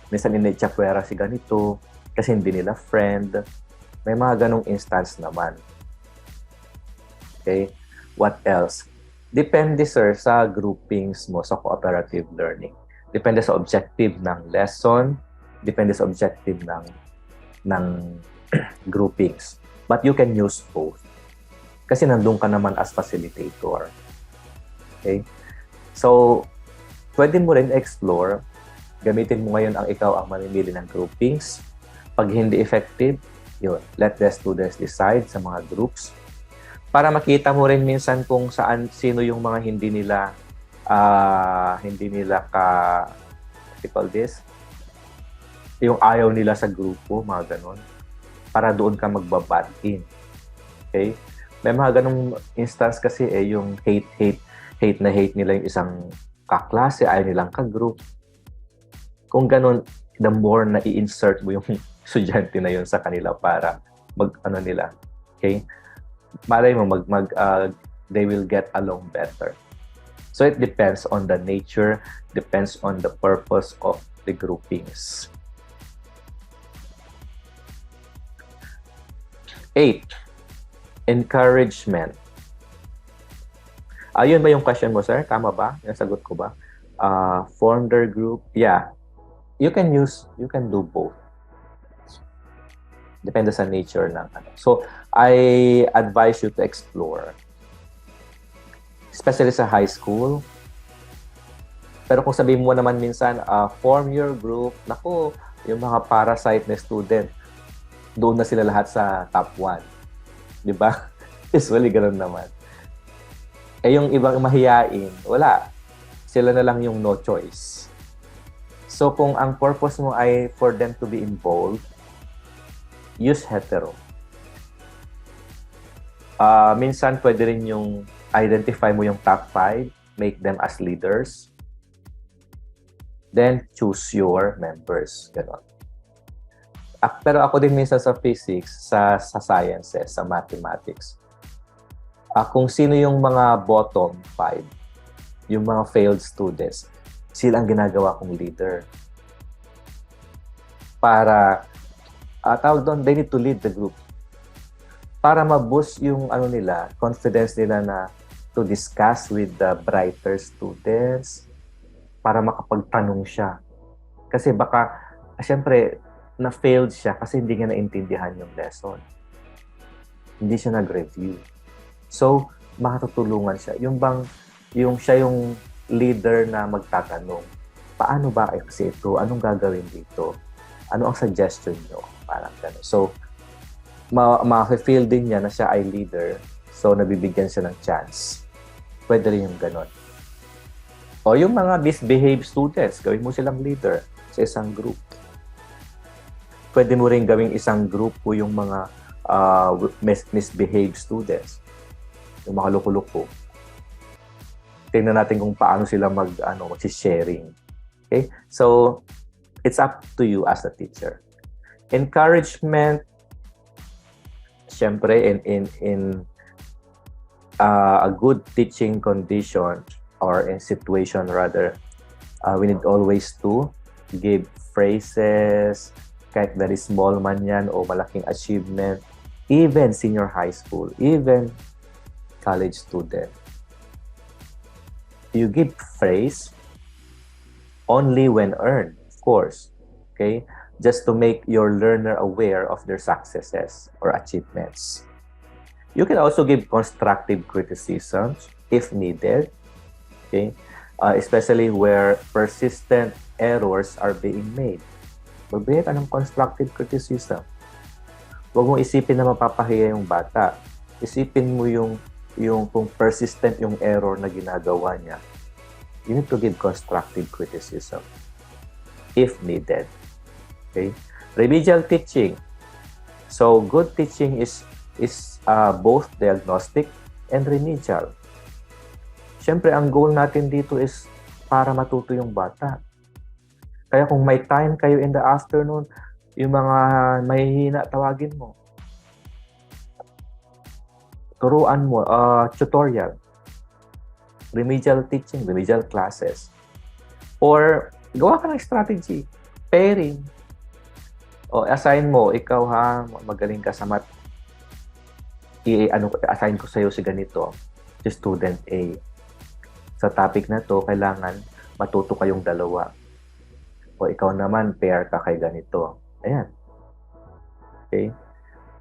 Minsan initsapwera si ganito kasi hindi nila friend. May mga ganong instance naman. Okay? What else? Depende, sir, sa groupings mo sa cooperative learning. Depende sa objective ng lesson. Depende sa objective ng groupings. But you can use both. Kasi nandun ka naman as facilitator. Okay? So, pwede mo rin explore. Gamitin mo ngayon ang ikaw ang mamimili ng groupings. Pag hindi effective, yun, let the students decide sa mga groups. Para makita mo rin minsan kung sino yung mga hindi nila what you call this? Yung ayaw nila sa grupo, mga ganon. Para doon ka magbabat in. Okay? May mga ganong instance kasi yung hate nila yung isang kaklase, ayaw nilang ka-group. Kung ganon, the more na i-insert mo yung estudyante na yun sa kanila para nila. Okay? Malay mo, they will get along better. So it depends on the nature, depends on the purpose of the groupings. 8. Encouragement. Ayun ba yung question mo, sir? Tama ba? Yung sagot ko ba? Form their group. Yeah. You can do both. Depende sa nature ng ano. So, I advise you to explore. Especially sa high school. Pero kung sabihin mo naman minsan, form your group, naku, yung mga parasite na student, doon na sila lahat sa top 1. Di ba? Usually, ganun naman. Eh, yung ibang mahiyain, wala. Sila na lang yung no choice. So kung ang purpose mo ay for them to be involved, use hetero. Minsan pwede rin yung identify mo yung top 5, make them as leaders. Then choose your members. Ganon. Pero ako din minsan sa physics, sa sciences, sa mathematics. Kung sino yung mga bottom 5, yung mga failed students, sila ang ginagawa kong leader. Para, tawag doon, they need to lead the group. Para ma-boost yung nila, confidence nila na to discuss with the brighter students, para makapagtanong siya. Kasi baka, siyempre, na-failed siya kasi hindi niya naintindihan yung lesson. Hindi siya nag-review. So, makatutulungan siya. Yung siya yung leader na magtatanong, paano ba kasi ito? Anong gagawin dito? Ano ang suggestion nyo? Parang gano'n. So, ma-feel din niya na siya ay leader. So, nabibigyan siya ng chance. Pwede rin yung gano'n. O yung mga misbehave students, gawin mo silang leader sa isang group. Pwede mo rin gawing isang grupo yung mga misbehave students. Yung mga loko-loko. Tingnan natin kung paano sila mag-sharing. Okay? So, it's up to you as a teacher. Encouragement, syempre, in a good teaching condition or in situation rather, we need always to give phrases, kahit very small man yan o malaking achievement, even senior high school, even college student. You give phrase only when earned, of course, okay? Just to make your learner aware of their successes or achievements. You can also give constructive criticisms if needed, okay? Especially where persistent errors are being made. Magbigay ka ng constructive criticism. Huwag mong isipin na mapapahiya yung bata. Isipin mo yung kung persistent yung error na ginagawa niya. You need to give constructive criticism if needed. Okay? Remedial teaching. So, good teaching is both diagnostic and remedial. Siyempre, ang goal natin dito is para matuto yung bata. Kaya kung may time kayo in the afternoon, yung mga mahihina, tawagin mo. Turuan mo, tutorial. Remedial teaching, remedial classes. Or, gawa ka ng strategy. Pairing. O, assign mo, ikaw magaling ka sa math. Assign ko sa'yo si ganito, si student A. Sa topic na to, kailangan matuto kayong dalawa. O ikaw naman, pair ka kay ganito. Ayan. Okay?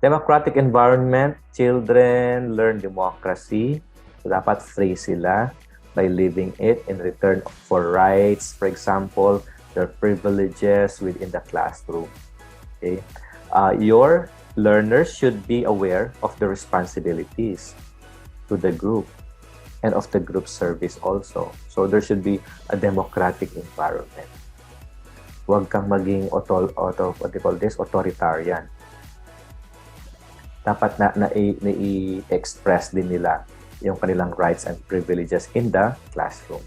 Democratic environment, children learn democracy. So, dapat free sila by living it in return for rights. For example, their privileges within the classroom. Okay? Your learners should be aware of the responsibilities to the group and of the group service also. So, there should be a democratic environment. Huwag kang maging authoritarian. Dapat na-i-express din nila yung kanilang rights and privileges in the classroom.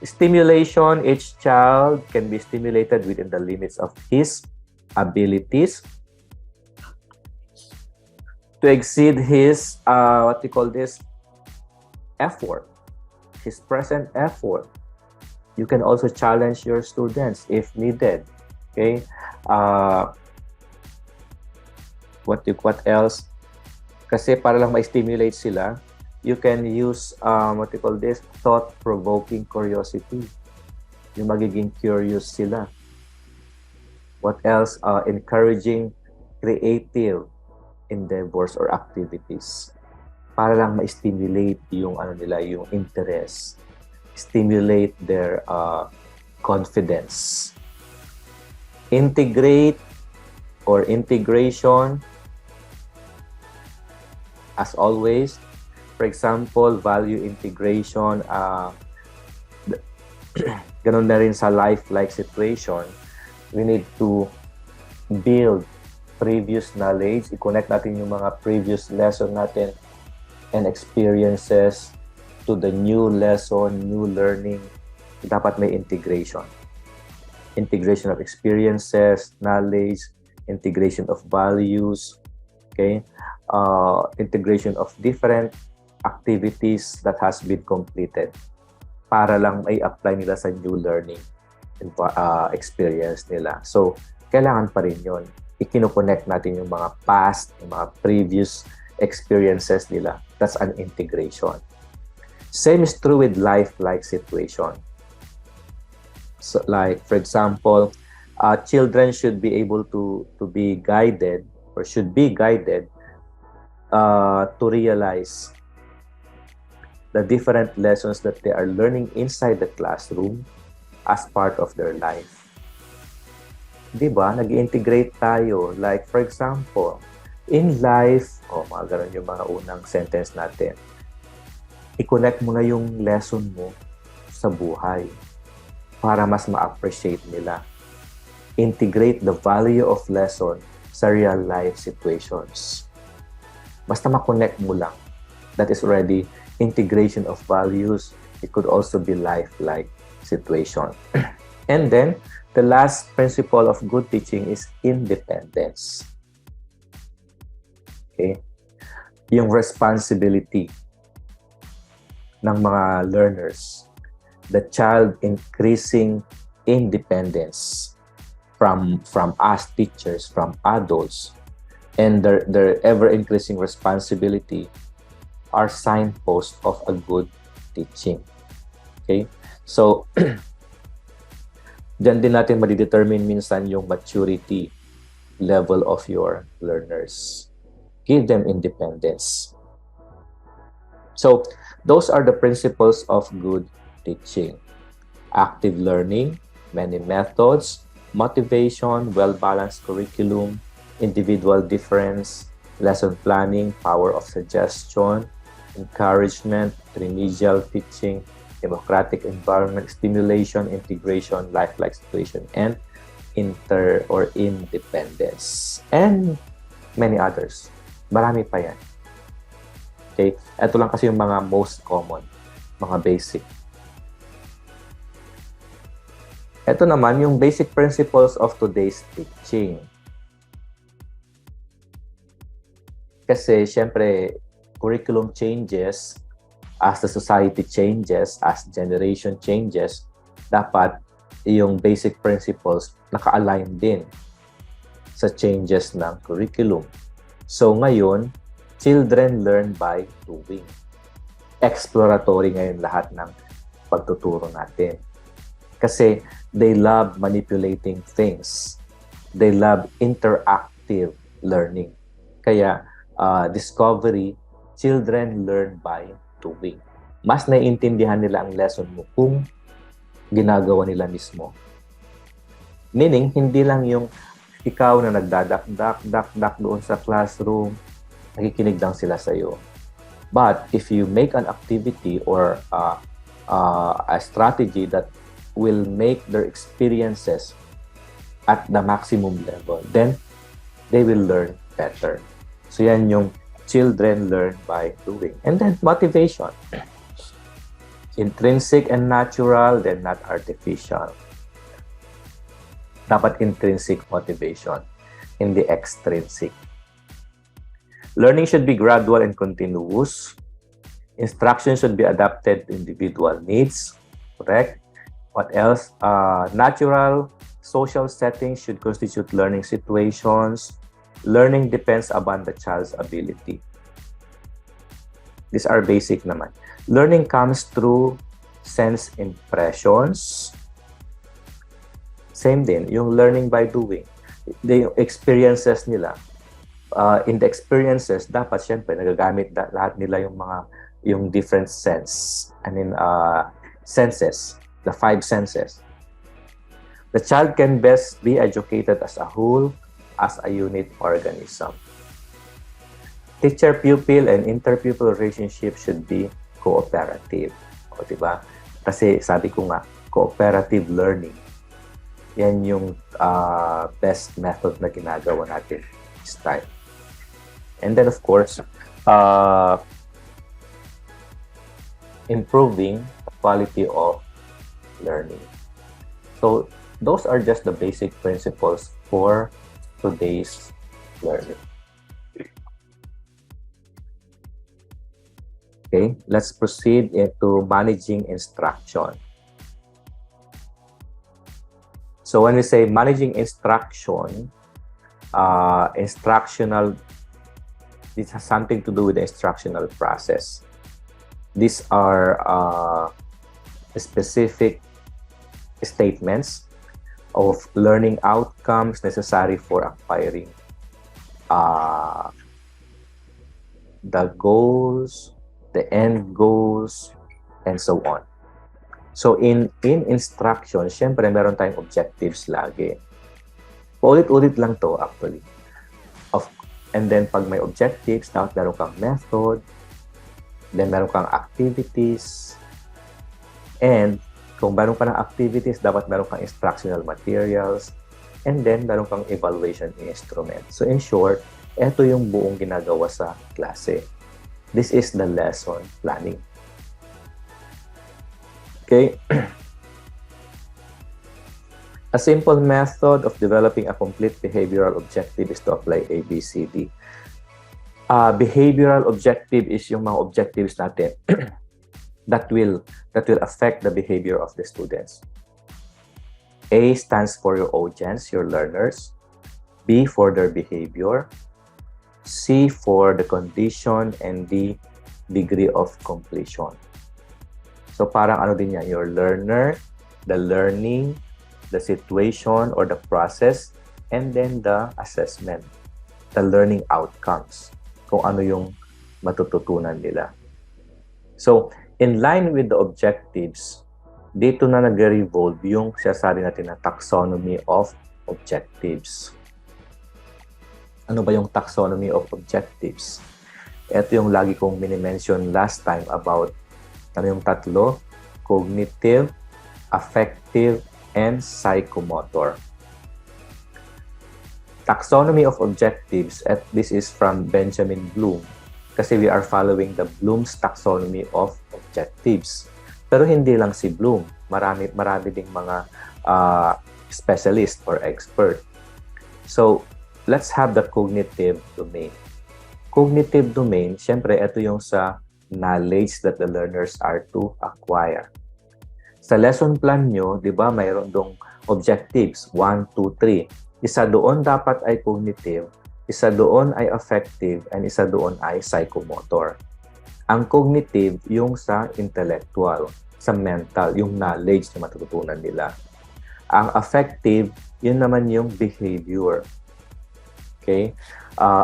Stimulation, each child can be stimulated within the limits of his abilities to exceed his, effort, his present effort. You can also challenge your students if needed. Okay? What else? Kasi para lang ma-stimulate sila, you can use thought-provoking curiosity. Yung magiging curious sila. What else? Encouraging creative endeavors or activities. Para lang ma-stimulate yung yung interest. Stimulate their confidence. Integrate or integration, as always. For example, value integration. ganun na rin sa life-like situation, we need to build previous knowledge, i-connect natin yung mga previous lesson natin and experiences to the new lesson, new learning. Dapat may integration. Integration of experiences, knowledge, integration of values, okay? Integration of different activities that has been completed para lang may apply nila sa new learning experience nila. So, kailangan pa rin yun. I-connect natin yung mga past, yung mga previous experiences nila. That's an integration. Same is true with life-like situation. So, like, for example, children should be able to be guided or should be guided to realize the different lessons that they are learning inside the classroom as part of their life. Diba? Nag-integrate tayo. Like, for example, in life, mga ganun yung mga unang sentence natin. I-connect mo na yung lesson mo sa buhay para mas ma-appreciate nila. Integrate the value of lesson sa real life situations. Basta ma-connect mo lang. That is already integration of values. It could also be life-like situation. And then, the last principle of good teaching is independence. Okay? Yung responsibility ng mga learners. The child increasing independence from us teachers, from adults, and their ever-increasing responsibility are signposts of a good teaching. Okay? So, diyan din natin madidetermine minsan yung maturity level of your learners. Give them independence. So, those are the principles of good teaching. Active learning, many methods, motivation, well-balanced curriculum, individual difference, lesson planning, power of suggestion, encouragement, remedial teaching, democratic environment, stimulation, integration, life-like situation, and independence. And many others. Marami pa yan. Okay? Ito lang kasi yung mga most common, mga basic. Ito naman yung basic principles of today's teaching. Kasi, syempre, curriculum changes as the society changes, as generation changes, dapat yung basic principles naka-align din sa changes ng curriculum. So, ngayon, children learn by doing. Exploratory ngayon lahat ng pagtuturo natin. Kasi they love manipulating things. They love interactive learning. Kaya, discovery, children learn by doing. Mas naiintindihan nila ang lesson mo kung ginagawa nila mismo. Meaning, hindi lang yung ikaw na nagdadak-dak doon sa classroom, nakikinig lang sila sa iyo. But if you make an activity or a strategy that will make their experiences at the maximum level, then they will learn better. So yan yung children learn by doing. And then motivation. Intrinsic and natural, then not artificial. Dapat intrinsic motivation, hindi extrinsic. Learning should be gradual and continuous. Instruction should be adapted to individual needs. Correct? What else? Natural, social settings should constitute learning situations. Learning depends upon the child's ability. These are basic naman. Learning comes through sense impressions. Same din, yung learning by doing. The experiences nila. In the experiences, dapat syempre nagagamit lahat nila yung different sense. Senses. The 5 senses. The child can best be educated as a whole, as a unit organism. Teacher-pupil and inter-pupil relationship should be cooperative. O, diba? Kasi sabi ko nga, cooperative learning. Yan yung best method na ginagawa natin this time. And then, of course, improving the quality of learning. So, those are just the basic principles for today's learning. Okay, let's proceed into managing instruction. So when we say managing instruction, this has something to do with the instructional process. These are specific statements of learning outcomes necessary for acquiring the goals, the end goals, and so on. So in instruction, syempre meron tayong objectives lagi. Paulit-ulit lang to actually. And then pag may objectives, dapat meron kang method, then meron kang activities, and kung meron ka ng activities, dapat meron kang instructional materials, and then meron kang evaluation instrument. So in short, ito yung buong ginagawa sa klase. This is the lesson planning. Okay? A simple method of developing a complete behavioral objective is to apply ABCD. Behavioral objective is yung mga objectives natin that will affect the behavior of the students. A stands for your audience, your learners. B for their behavior. C for the condition, and D, degree of completion. So parang ano din yan, your learner, the learning, the situation or the process, and then the assessment, the learning outcomes, kung ano yung matututunan nila. So, in line with the objectives, dito na nag-revolve yung sinasabi natin na taxonomy of objectives. Ano ba yung taxonomy of objectives? Ito yung lagi kong mini-mention last time about ano yung tatlo, cognitive, affective, and psychomotor. Taxonomy of objectives, at this is from Benjamin Bloom, kasi we are following the Bloom's taxonomy of objectives. Pero hindi lang si Bloom, marami ding mga specialist or expert. So, let's have the cognitive domain. Cognitive domain, syempre, ito yung sa knowledge that the learners are to acquire. Sa lesson plan nyo, di ba, mayroon dong objectives, 1, 2, 3. Isa doon dapat ay cognitive, isa doon ay affective, and isa doon ay psychomotor. Ang cognitive, yung sa intellectual, sa mental, yung knowledge na matututunan nila. Ang affective, yun naman yung behavior. Okay?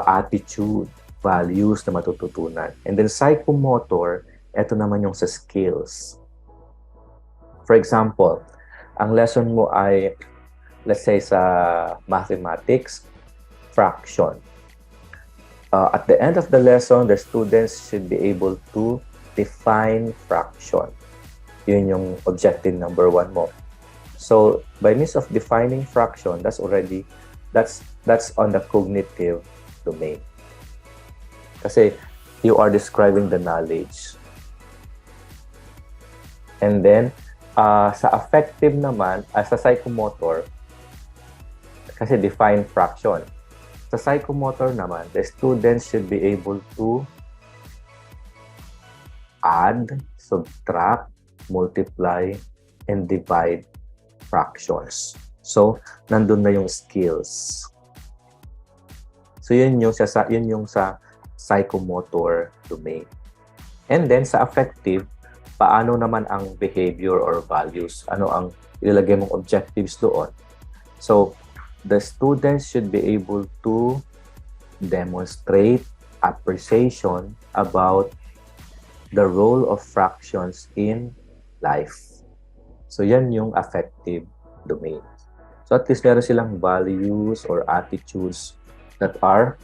Attitude, values na matututunan. And then psychomotor, ito naman yung sa skills. For example, ang lesson mo ay, let's say, sa mathematics, fraction. At the end of the lesson, the students should be able to define fraction. Yun yung objective number 1 mo. So, by means of defining fraction, that's on the cognitive domain. Kasi you are describing the knowledge. And then, sa affective naman, sa psychomotor, kasi define fraction. Sa psychomotor naman, the students should be able to add, subtract, multiply, and divide fractions. So, nandun na yung skills. So, yun yung sa psychomotor domain. And then, sa affective, paano naman ang behavior or values? Ano ang ilalagay mong objectives doon? So, the students should be able to demonstrate appreciation about the role of fractions in life. So, yan yung affective domain. So, at least meron silang values or attitudes that are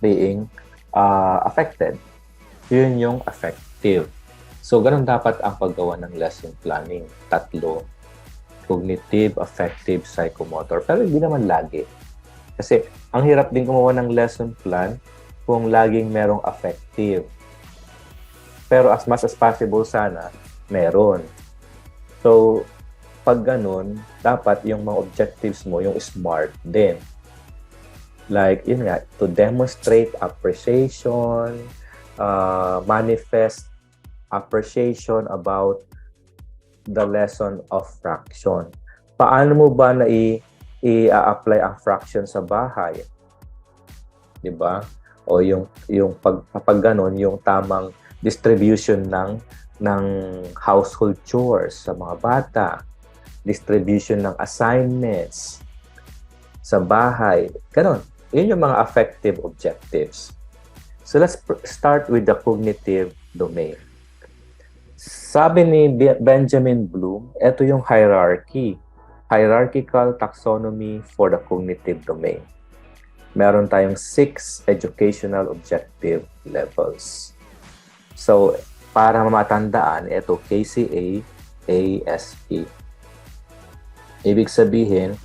being affected. Yun yung affective. So, ganun dapat ang paggawa ng lesson planning. 3: cognitive, affective, psychomotor. Pero hindi naman lagi. Kasi ang hirap din gumawa ng lesson plan kung laging merong affective. Pero as much as possible sana, meron. So, pag ganun, dapat yung mga objectives mo, yung SMART din. Like, yun nga, to demonstrate appreciation, manifest appreciation about the lesson of fraction. Paano mo ba na i-apply ang fraction sa bahay? 'Di ba? O yung pag ganun, yung tamang distribution ng household chores sa mga bata, distribution ng assignments sa bahay. Ganun. Yun yung mga affective objectives. So let's start with the cognitive domain. Sabi ni Benjamin Bloom, ito yung hierarchy. Hierarchical taxonomy for the cognitive domain. Meron tayong 6 educational objective levels. So, para matandaan, ito KCA, ASE. Ibig sabihin,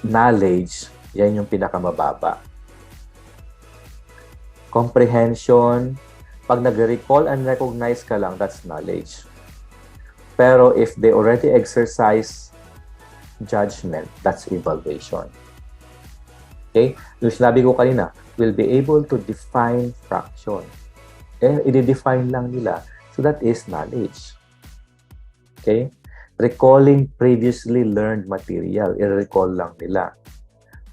knowledge, yan yung pinakamababa. Comprehension, pag nag-recall and recognize ka lang, that's knowledge. Pero if they already exercise judgment, that's evaluation. Okay? Yung sinabi ko kanina, will be able to define fraction. I-define lang nila. So that is knowledge. Okay? Recalling previously learned material, i-recall lang nila.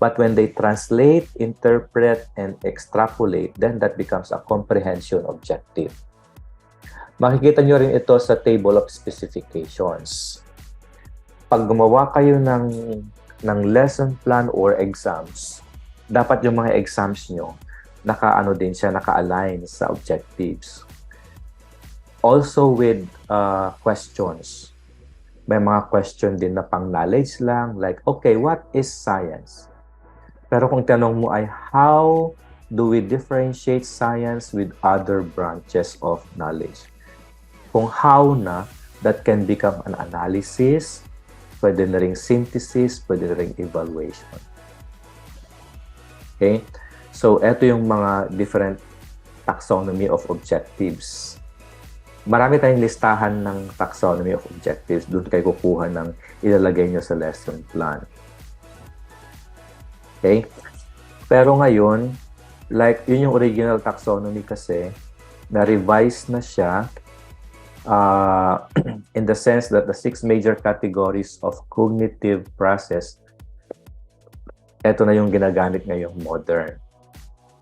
But when they translate, interpret, and extrapolate, then that becomes a comprehension objective. Makikita nyo rin ito sa table of specifications. Pag gumawa kayo ng lesson plan or exams, dapat yung mga exams nyo, naka-align sa objectives. Also with questions. May mga question din na pang-knowledge lang, like, okay, what is science? Pero kung tanong mo ay, how do we differentiate science with other branches of knowledge? Kung how na, that can become an analysis, pwede na ring synthesis, pwede na ring evaluation. Okay? So, ito yung mga different taxonomy of objectives. Marami tayong listahan ng taxonomy of objectives. Doon kayo kukuha ng ilalagay nyo sa lesson plan. Okay? Pero ngayon, like, yun yung original taxonomy kasi, na-revise na siya in the sense that the 6 major categories of cognitive process, eto na yung ginagamit ngayong modern.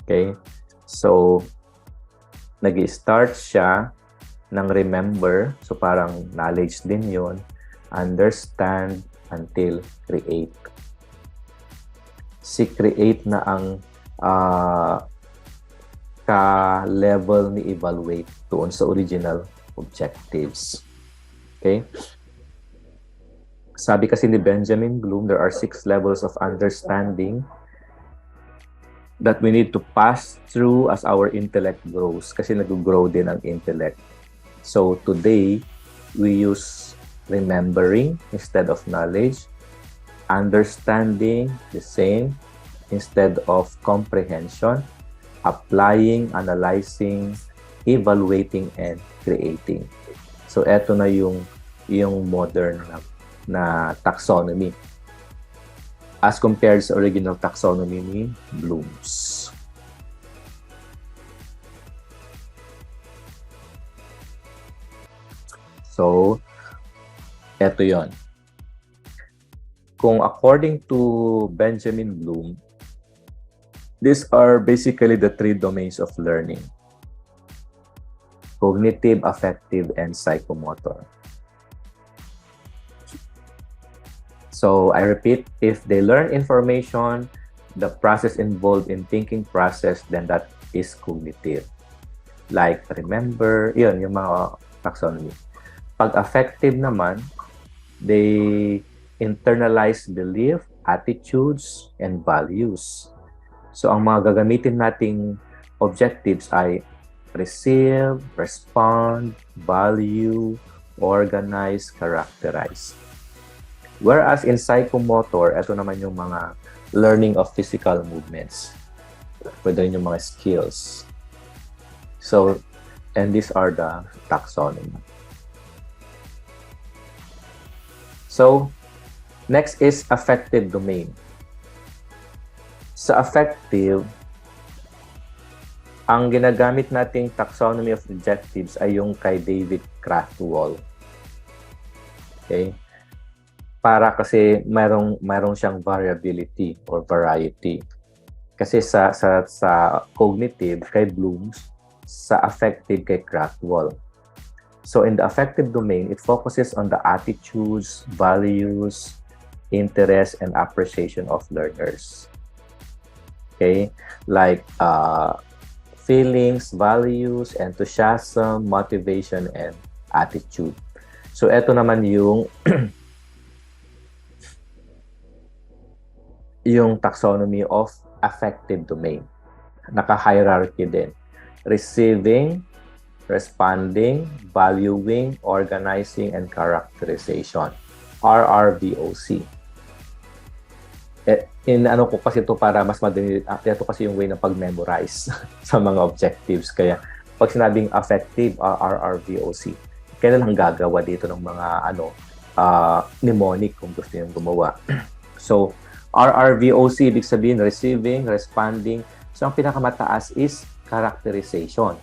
Okay? So, nag-start siya ng remember. So, parang knowledge din yun. Understand until create. Si create na ang ka-level ni evaluate doon sa original objectives. Okay? Sabi kasi ni Benjamin Bloom, there are 6 levels of understanding that we need to pass through as our intellect grows. Kasi nag-grow din ang intellect. So today, we use remembering instead of knowledge, understanding the same instead of comprehension, applying, analyzing, evaluating, and creating. So eto na yung modern na taxonomy as compared sa original taxonomy ni Bloom's. So eto yon. Kung according to Benjamin Bloom, these are basically the 3 domains of learning: cognitive, affective, and psychomotor. So I repeat, if they learn information, the process involved in thinking process, then that is cognitive. Like remember, yun yung mga taxonomy. Pag affective naman, they internalize belief, attitudes, and values. So ang mga gagamitin nating objectives ay receive, respond, value, organize, characterize. Whereas in psychomotor, ito naman yung mga learning of physical movements. Pwede rin yung mga skills. So, and these are the taxonomy. So, next is affective domain. Sa affective, ang ginagamit nating taxonomy of adjectives ay yung kay David Krathwohl. Okay? Para kasi mayroong siyang variability or variety. Kasi sa cognitive kay Bloom's, sa affective kay Krathwohl. So in the affective domain, it focuses on the attitudes, values, interests, and appreciation of learners. Okay? Like feelings, values, enthusiasm, motivation, and attitude. So ito naman yung yung taxonomy of affective domain. Naka-hierarchy din. Receiving, responding, valuing, organizing, and characterization. RRVOC. Ano ko kasi ito para mas madali. Ito kasi yung way ng pag-memorize sa mga objectives. Kaya pag sinabing affective, RRVOC, kailan ang gagawa dito ng mga mnemonic kung gusto nyo gumawa. So, RRVOC, ibig sabihin, receiving, responding. So, ang pinakamataas is characterization.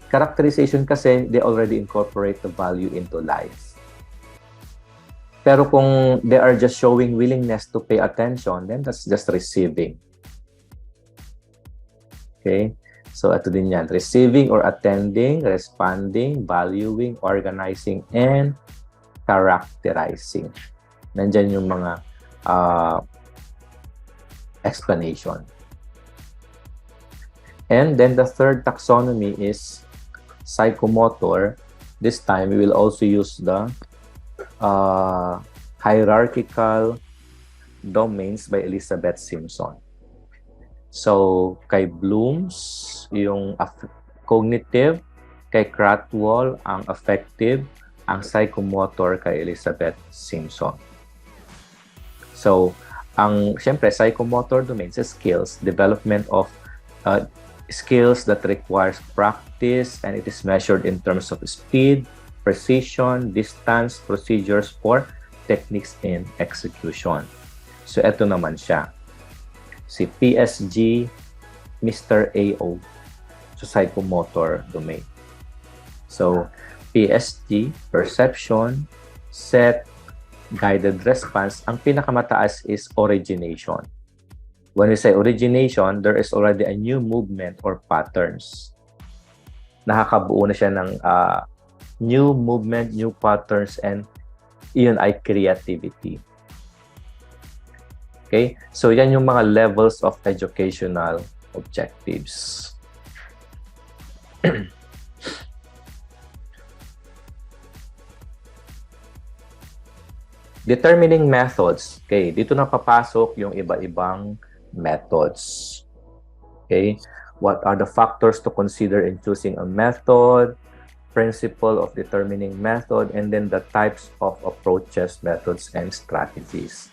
Characterization kasi, they already incorporate the value into life. Pero kung they are just showing willingness to pay attention, then that's just receiving. Okay? So, ito din yan. Receiving or attending, responding, valuing, organizing, and characterizing. Nandyan yung mga explanation. And then the third taxonomy is psychomotor. This time, we will also use the hierarchical domains by Elizabeth Simpson. So, kay Bloom's, yung cognitive, kay Krathwohl, ang affective, ang psychomotor kay Elizabeth Simpson. So, siyempre, psychomotor domains is skills, development of skills that requires practice, and it is measured in terms of speed, precision, distance, procedures, or techniques in execution. So, ito naman siya. Si PSG, Mr. AO, sa psychomotor domain. So, PSG, perception, set, guided response, ang pinakamataas is origination. When we say origination, there is already a new movement or patterns. Nakakabuo na siya ng new movement, new patterns, and iyon ay creativity. Okay? So, yan yung mga levels of educational objectives. Determining methods. Okay, dito na papasok yung iba-ibang methods. Okay, what are the factors to consider in choosing a method, principle of determining method, and then the types of approaches, methods, and strategies.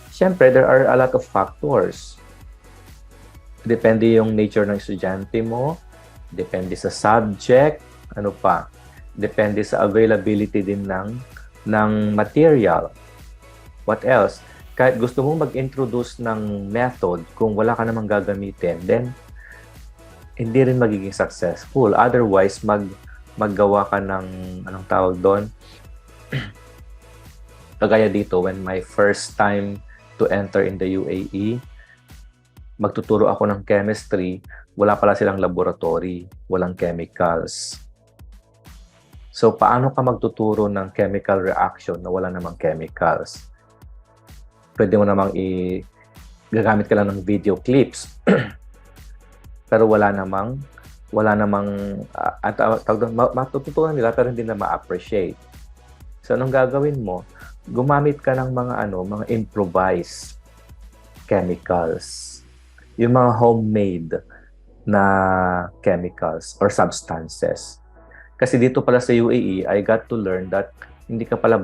Siyempre, there are a lot of factors. Depende yung nature ng estudyante mo, depende sa subject, ano pa, depende sa availability din ng material. What else? Kahit gusto mong mag-introduce ng method, kung wala ka namang gagamitin, then hindi rin magiging successful. Otherwise, maggawa ka ng, anong tawag doon? Kagaya dito, when my first time to enter in the UAE, magtuturo ako ng chemistry, wala pala silang laboratory, walang chemicals. So, paano ka magtuturo ng chemical reaction na wala namang chemicals? Pwede mo namang gagamit ka lang ng video clips. Pero wala namang matututunan nila pero hindi na ma-appreciate. So, anong gagawin mo? Gumamit ka ng mga improvised chemicals. Yung mga homemade na chemicals or substances. Kasi dito pala sa UAE, I got to learn that hindi ka pala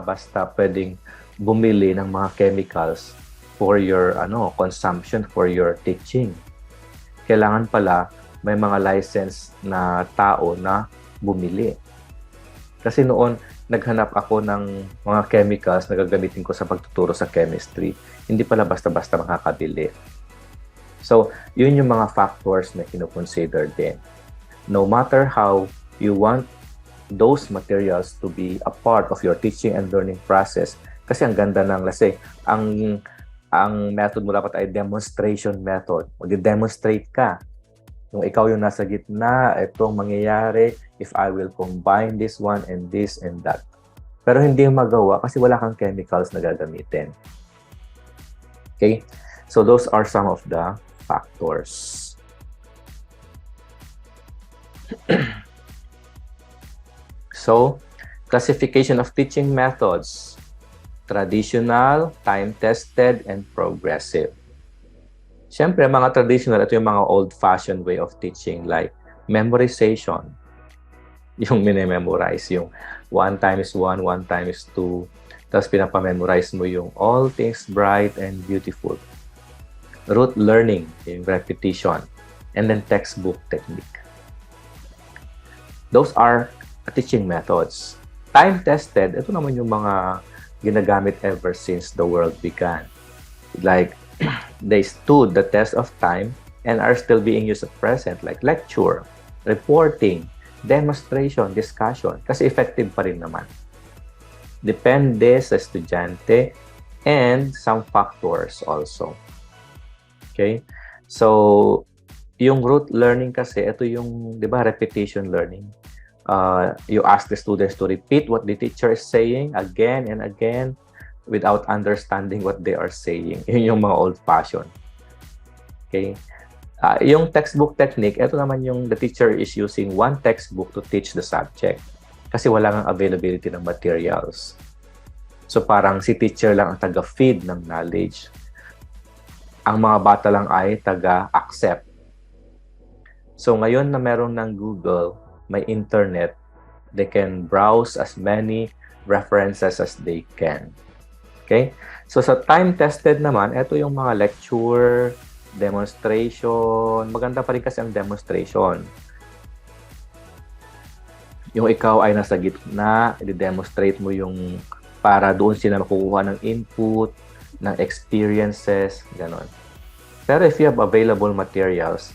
basta pwedeng bumili ng mga chemicals for your consumption, for your teaching. Kailangan pala may mga license na tao na bumili. Kasi noon, naghanap ako ng mga chemicals na gagamitin ko sa pagtuturo sa chemistry. Hindi pala basta-basta makakabili. So, yun yung mga factors na kinoconsider din. No matter how you want those materials to be a part of your teaching and learning process, kasi ang ganda ng, let's say, ang method mo dapat ay demonstration method. Mag-demonstrate ka. Yung ikaw yung nasa gitna, itong mangyayari if I will combine this one and this and that. Pero hindi yung magawa kasi wala kang chemicals na gagamitin. Okay? So those are some of the factors. So, classification of teaching methods. Traditional, time-tested, and progressive. Siyempre, mga traditional, ito yung mga old-fashioned way of teaching like memorization. Yung minimemorize, yung 1 times 1, 1 times 2. Tapos pinapamemorize mo yung all things bright and beautiful. Rote learning, yung repetition. And then textbook technique. Those are teaching methods. Time-tested, ito naman yung mga ginagamit ever since the world began. Like, they stood the test of time and are still being used at present, like lecture, reporting, demonstration, discussion, kasi effective pa rin naman. Depende sa estudyante and some factors also. Okay? So, yung rote learning kasi, ito yung, di ba, repetition learning. You ask the students to repeat what the teacher is saying again and again without understanding what they are saying. Yun yung mga old-fashioned. Okay? Yung textbook technique, ito naman yung the teacher is using one textbook to teach the subject. Kasi wala nang availability ng materials. So parang si teacher lang ang taga-feed ng knowledge. Ang mga bata lang ay taga-accept. So ngayon na meron ng Google, may internet, they can browse as many references as they can. Okay? So sa time-tested naman, ito yung mga lecture, demonstration. Maganda pa rin kasi ang demonstration. Yung ikaw ay nasa gitna, i-demonstrate mo yung para doon sila makukuha ng input, ng experiences, ganon. Pero if you have available materials,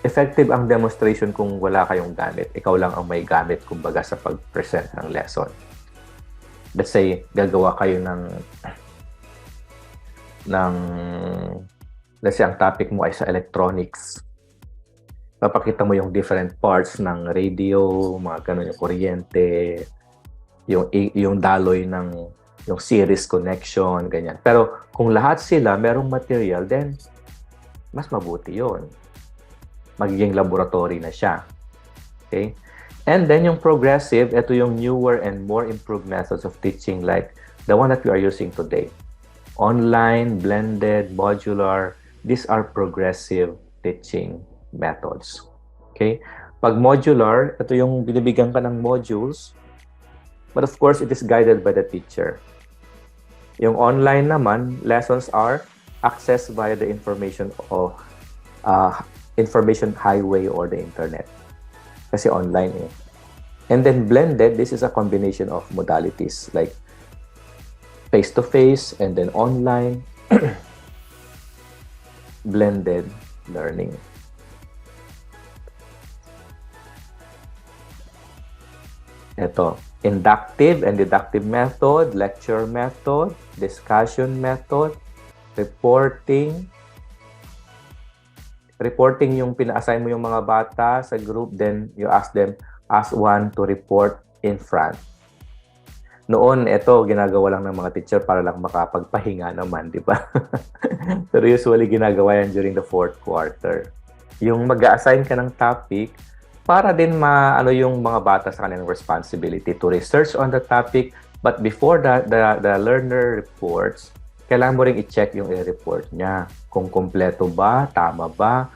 effective ang demonstration kung wala kayong gamit. Ikaw lang ang may gamit, kumbaga, sa pag-present ng lesson. Let's say, gagawa kayo let's say, ang topic mo ay sa electronics. Papakita mo yung different parts ng radio, mga ganun, yung kuryente, yung daloy ng yung series connection, ganyan. Pero kung lahat sila merong material, then mas mabuti yon. Magiging laboratory na siya. Okay? And then yung progressive, ito yung newer and more improved methods of teaching like the one that we are using today. Online, blended, modular, these are progressive teaching methods. Okay? Pag modular, ito yung binibigyan ka ng modules, but of course, it is guided by the teacher. Yung online naman, lessons are accessed via the information highway or the internet. Kasi online eh. And then blended, this is a combination of modalities like face-to-face and then online blended learning. Ito, inductive and deductive method, lecture method, discussion method, reporting. Reporting yung pina-assign mo yung mga bata sa group, then you ask one to report in front. Noon, ito, ginagawa lang ng mga teacher para lang makapagpahinga naman, di ba? Pero usually, ginagawa yan during the 4th quarter. Yung mag-assign ka ng topic, para din maano yung mga bata sa kanilang responsibility to research on the topic, but before the learner reports, kailangan mo ring i-check yung i-report niya. Kung kompleto ba, tama ba,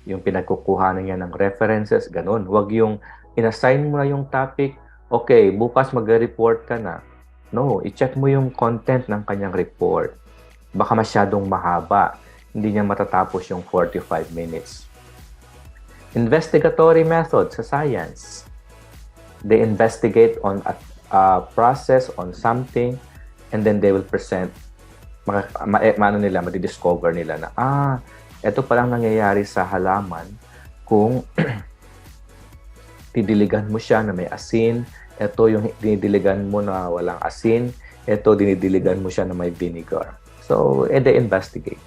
yung pinagkukuhanan niya ng references, ganun. Huwag yung in-assign mo na yung topic, okay, bukas mag-report ka na. No, i-check mo yung content ng kanyang report. Baka masyadong mahaba. Hindi niya matatapos yung 45 minutes. Investigatory method sa science. They investigate on a process, on something, and then they will present. Madidiscover nila na, ito palang nangyayari sa halaman kung didiligan mo siya na may asin, ito yung dinidiligan mo na walang asin, ito dinidiligan mo siya na may vinegar. So, they investigate.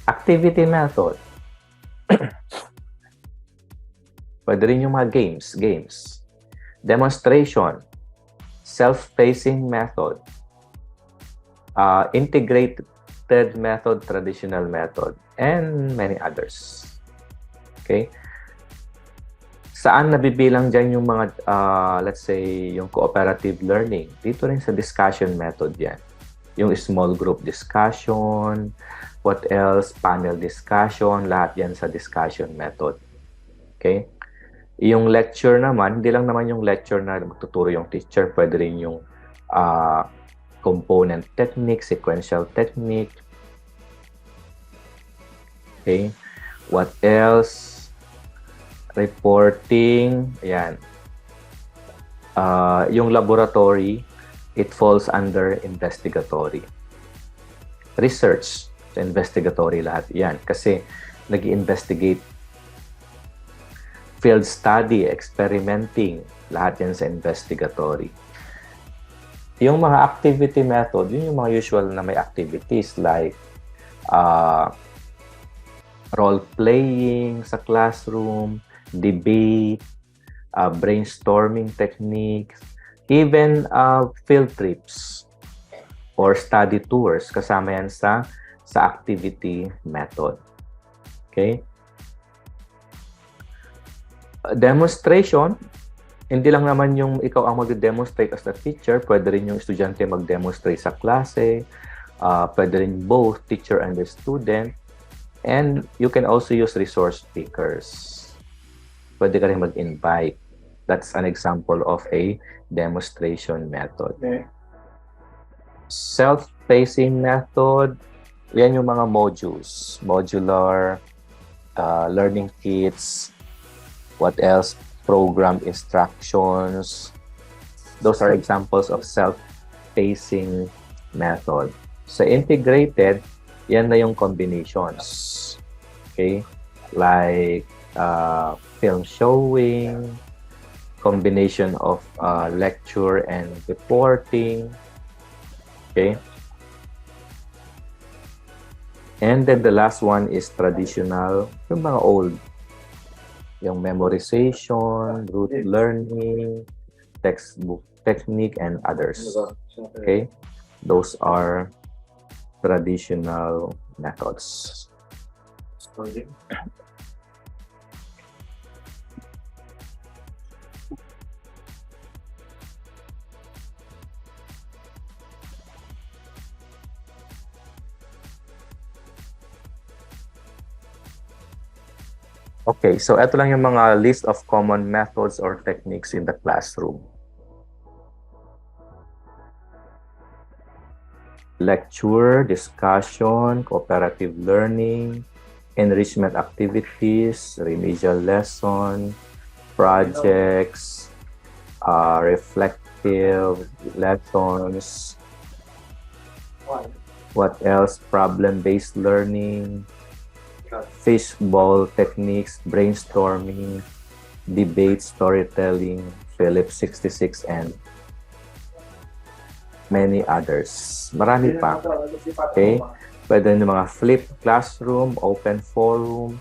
Activity method. Pwede rin yung mga games. Demonstration. Self-pacing method. Integrated method, traditional method, and many others. Okay? Saan nabibilang dyan yung mga, let's say, yung cooperative learning? Dito rin sa discussion method yan. Yung small group discussion, what else, panel discussion, lahat yan sa discussion method. Okay? Yung lecture naman, hindi lang naman yung lecture na magtuturo yung teacher, pwede rin yung component technique, sequential technique. Okay? What else? Reporting. Ayan. Yung laboratory, it falls under investigatory. Research, investigatory lahat yan. Kasi nag-investigate. Field study, experimenting, lahat yan sa investigatory. Yung mga activity method, yun yung mga usual na may activities like role-playing sa classroom, debate, brainstorming techniques, even field trips or study tours, kasama yan sa activity method. Okay? Demonstration, hindi lang naman yung ikaw ang mag-demonstrate as a teacher, pwede rin yung estudyante mag-demonstrate sa klase, pwede rin both teacher and the student, and you can also use resource speakers. Pwede ka rin mag-invite. That's an example of a demonstration method. Okay. Self-pacing method, yan yung mga modules, modular, learning kits, what else? Program instructions. Those are examples of self-pacing method. Sa integrated, yan na yung combinations. Okay? Like film showing, combination of lecture and reporting. Okay? And then the last one is traditional, yung mga old. Yung memorization, rote learning, textbook technique, and others. Okay? Those are traditional methods. Okay, so ito lang yung mga list of common methods or techniques in the classroom. Lecture, discussion, cooperative learning, enrichment activities, remedial lesson, projects, reflective lessons. What else? Problem-based learning, fishbowl techniques, brainstorming, debate, storytelling, Phillips 66, and many others. Marami pa. Okay? Pwede yung mga flipped classroom, open forum,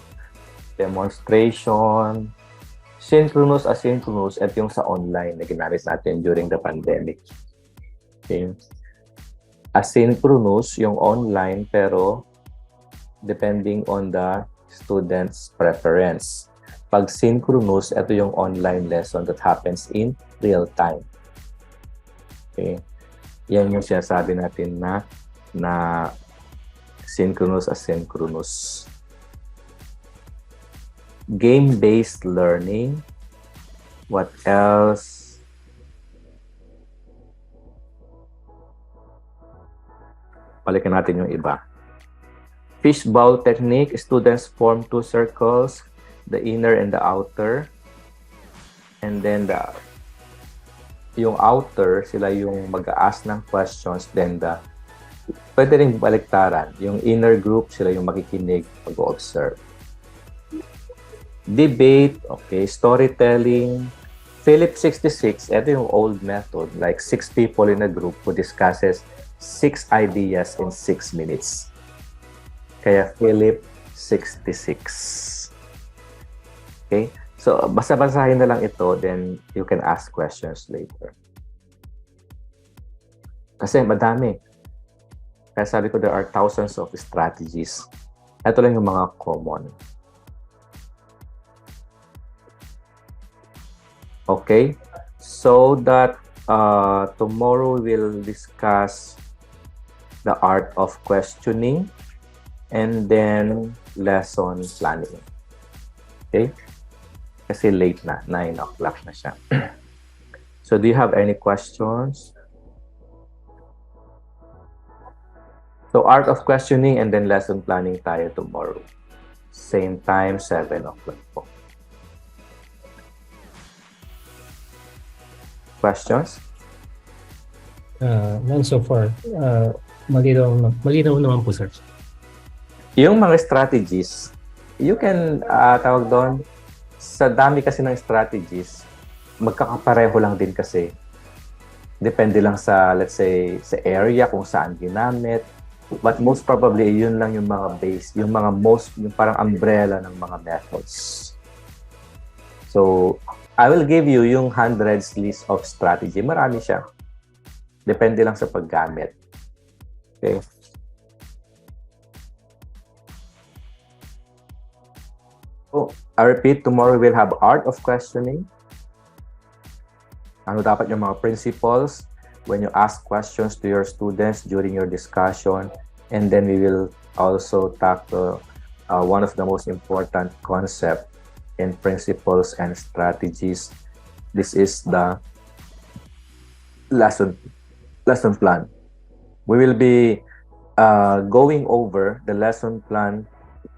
demonstration, synchronous, asynchronous, at yung sa online na ginamit natin during the pandemic. Okay? Asynchronous, yung online, pero depending on the student's preference. Pag synchronous, ito yung online lesson that happens in real time. Okay? Yan yung sinasabi natin na synchronous, asynchronous. Game-based learning. What else? Balikan natin yung iba. Fishbowl technique. Students form two circles, the inner and the outer. And then yung outer, sila yung mag-a-ask ng questions. Then pwede rin baliktaran. Yung inner group, sila yung makikinig, mag-observe. Debate, okay, storytelling. Philip 66, ito yung old method, like 6 people in a group who discusses 6 ideas in 6 minutes. Kaya Philip 66. Okay? So, basa-basahin na lang ito, then you can ask questions later. Kasi madami. Kaya sabi ko, there are thousands of strategies. Ito lang yung mga common. Okay, so that tomorrow we'll discuss the art of questioning and then lesson planning. Okay, kasi late na, 9 o'clock na siya. So do you have any questions? So art of questioning and then lesson planning tayo tomorrow. Same time, 7 o'clock po. Questions? None so far. Malinaw naman po, sir. Yung mga strategies, you can, tawag doon, sa dami kasi ng strategies, magkakapareho lang din kasi. Depende lang sa, let's say, sa area kung saan ginamit. But most probably, yun lang yung mga base, yung parang umbrella ng mga methods. So, I will give you yung hundreds list of strategy. Marami siya. Depende lang sa paggamit. Okay? So, I repeat, tomorrow we'll have art of questioning. Ano dapat yung mga principles when you ask questions to your students during your discussion. And then we will also tackle one of the most important concepts in principles and strategies. This is the lesson plan. We will be going over the lesson plan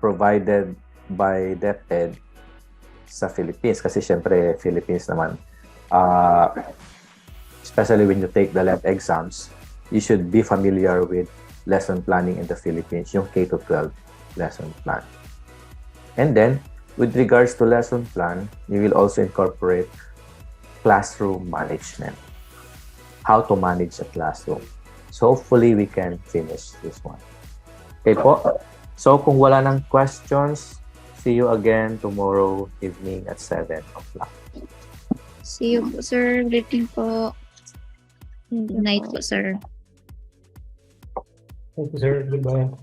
provided by DepEd sa Philippines. Kasi syempre, Philippines naman. Especially when you take the LEPT exams, you should be familiar with lesson planning in the Philippines, yung K-12 lesson plan. And then, with regards to lesson plan, you will also incorporate classroom management. How to manage a classroom. So hopefully we can finish this one. Okay po. So kung wala ng questions, see you again tomorrow evening at 7 o'clock. See you po, sir. Good evening po. Good night po, sir. Thank you, sir. Goodbye.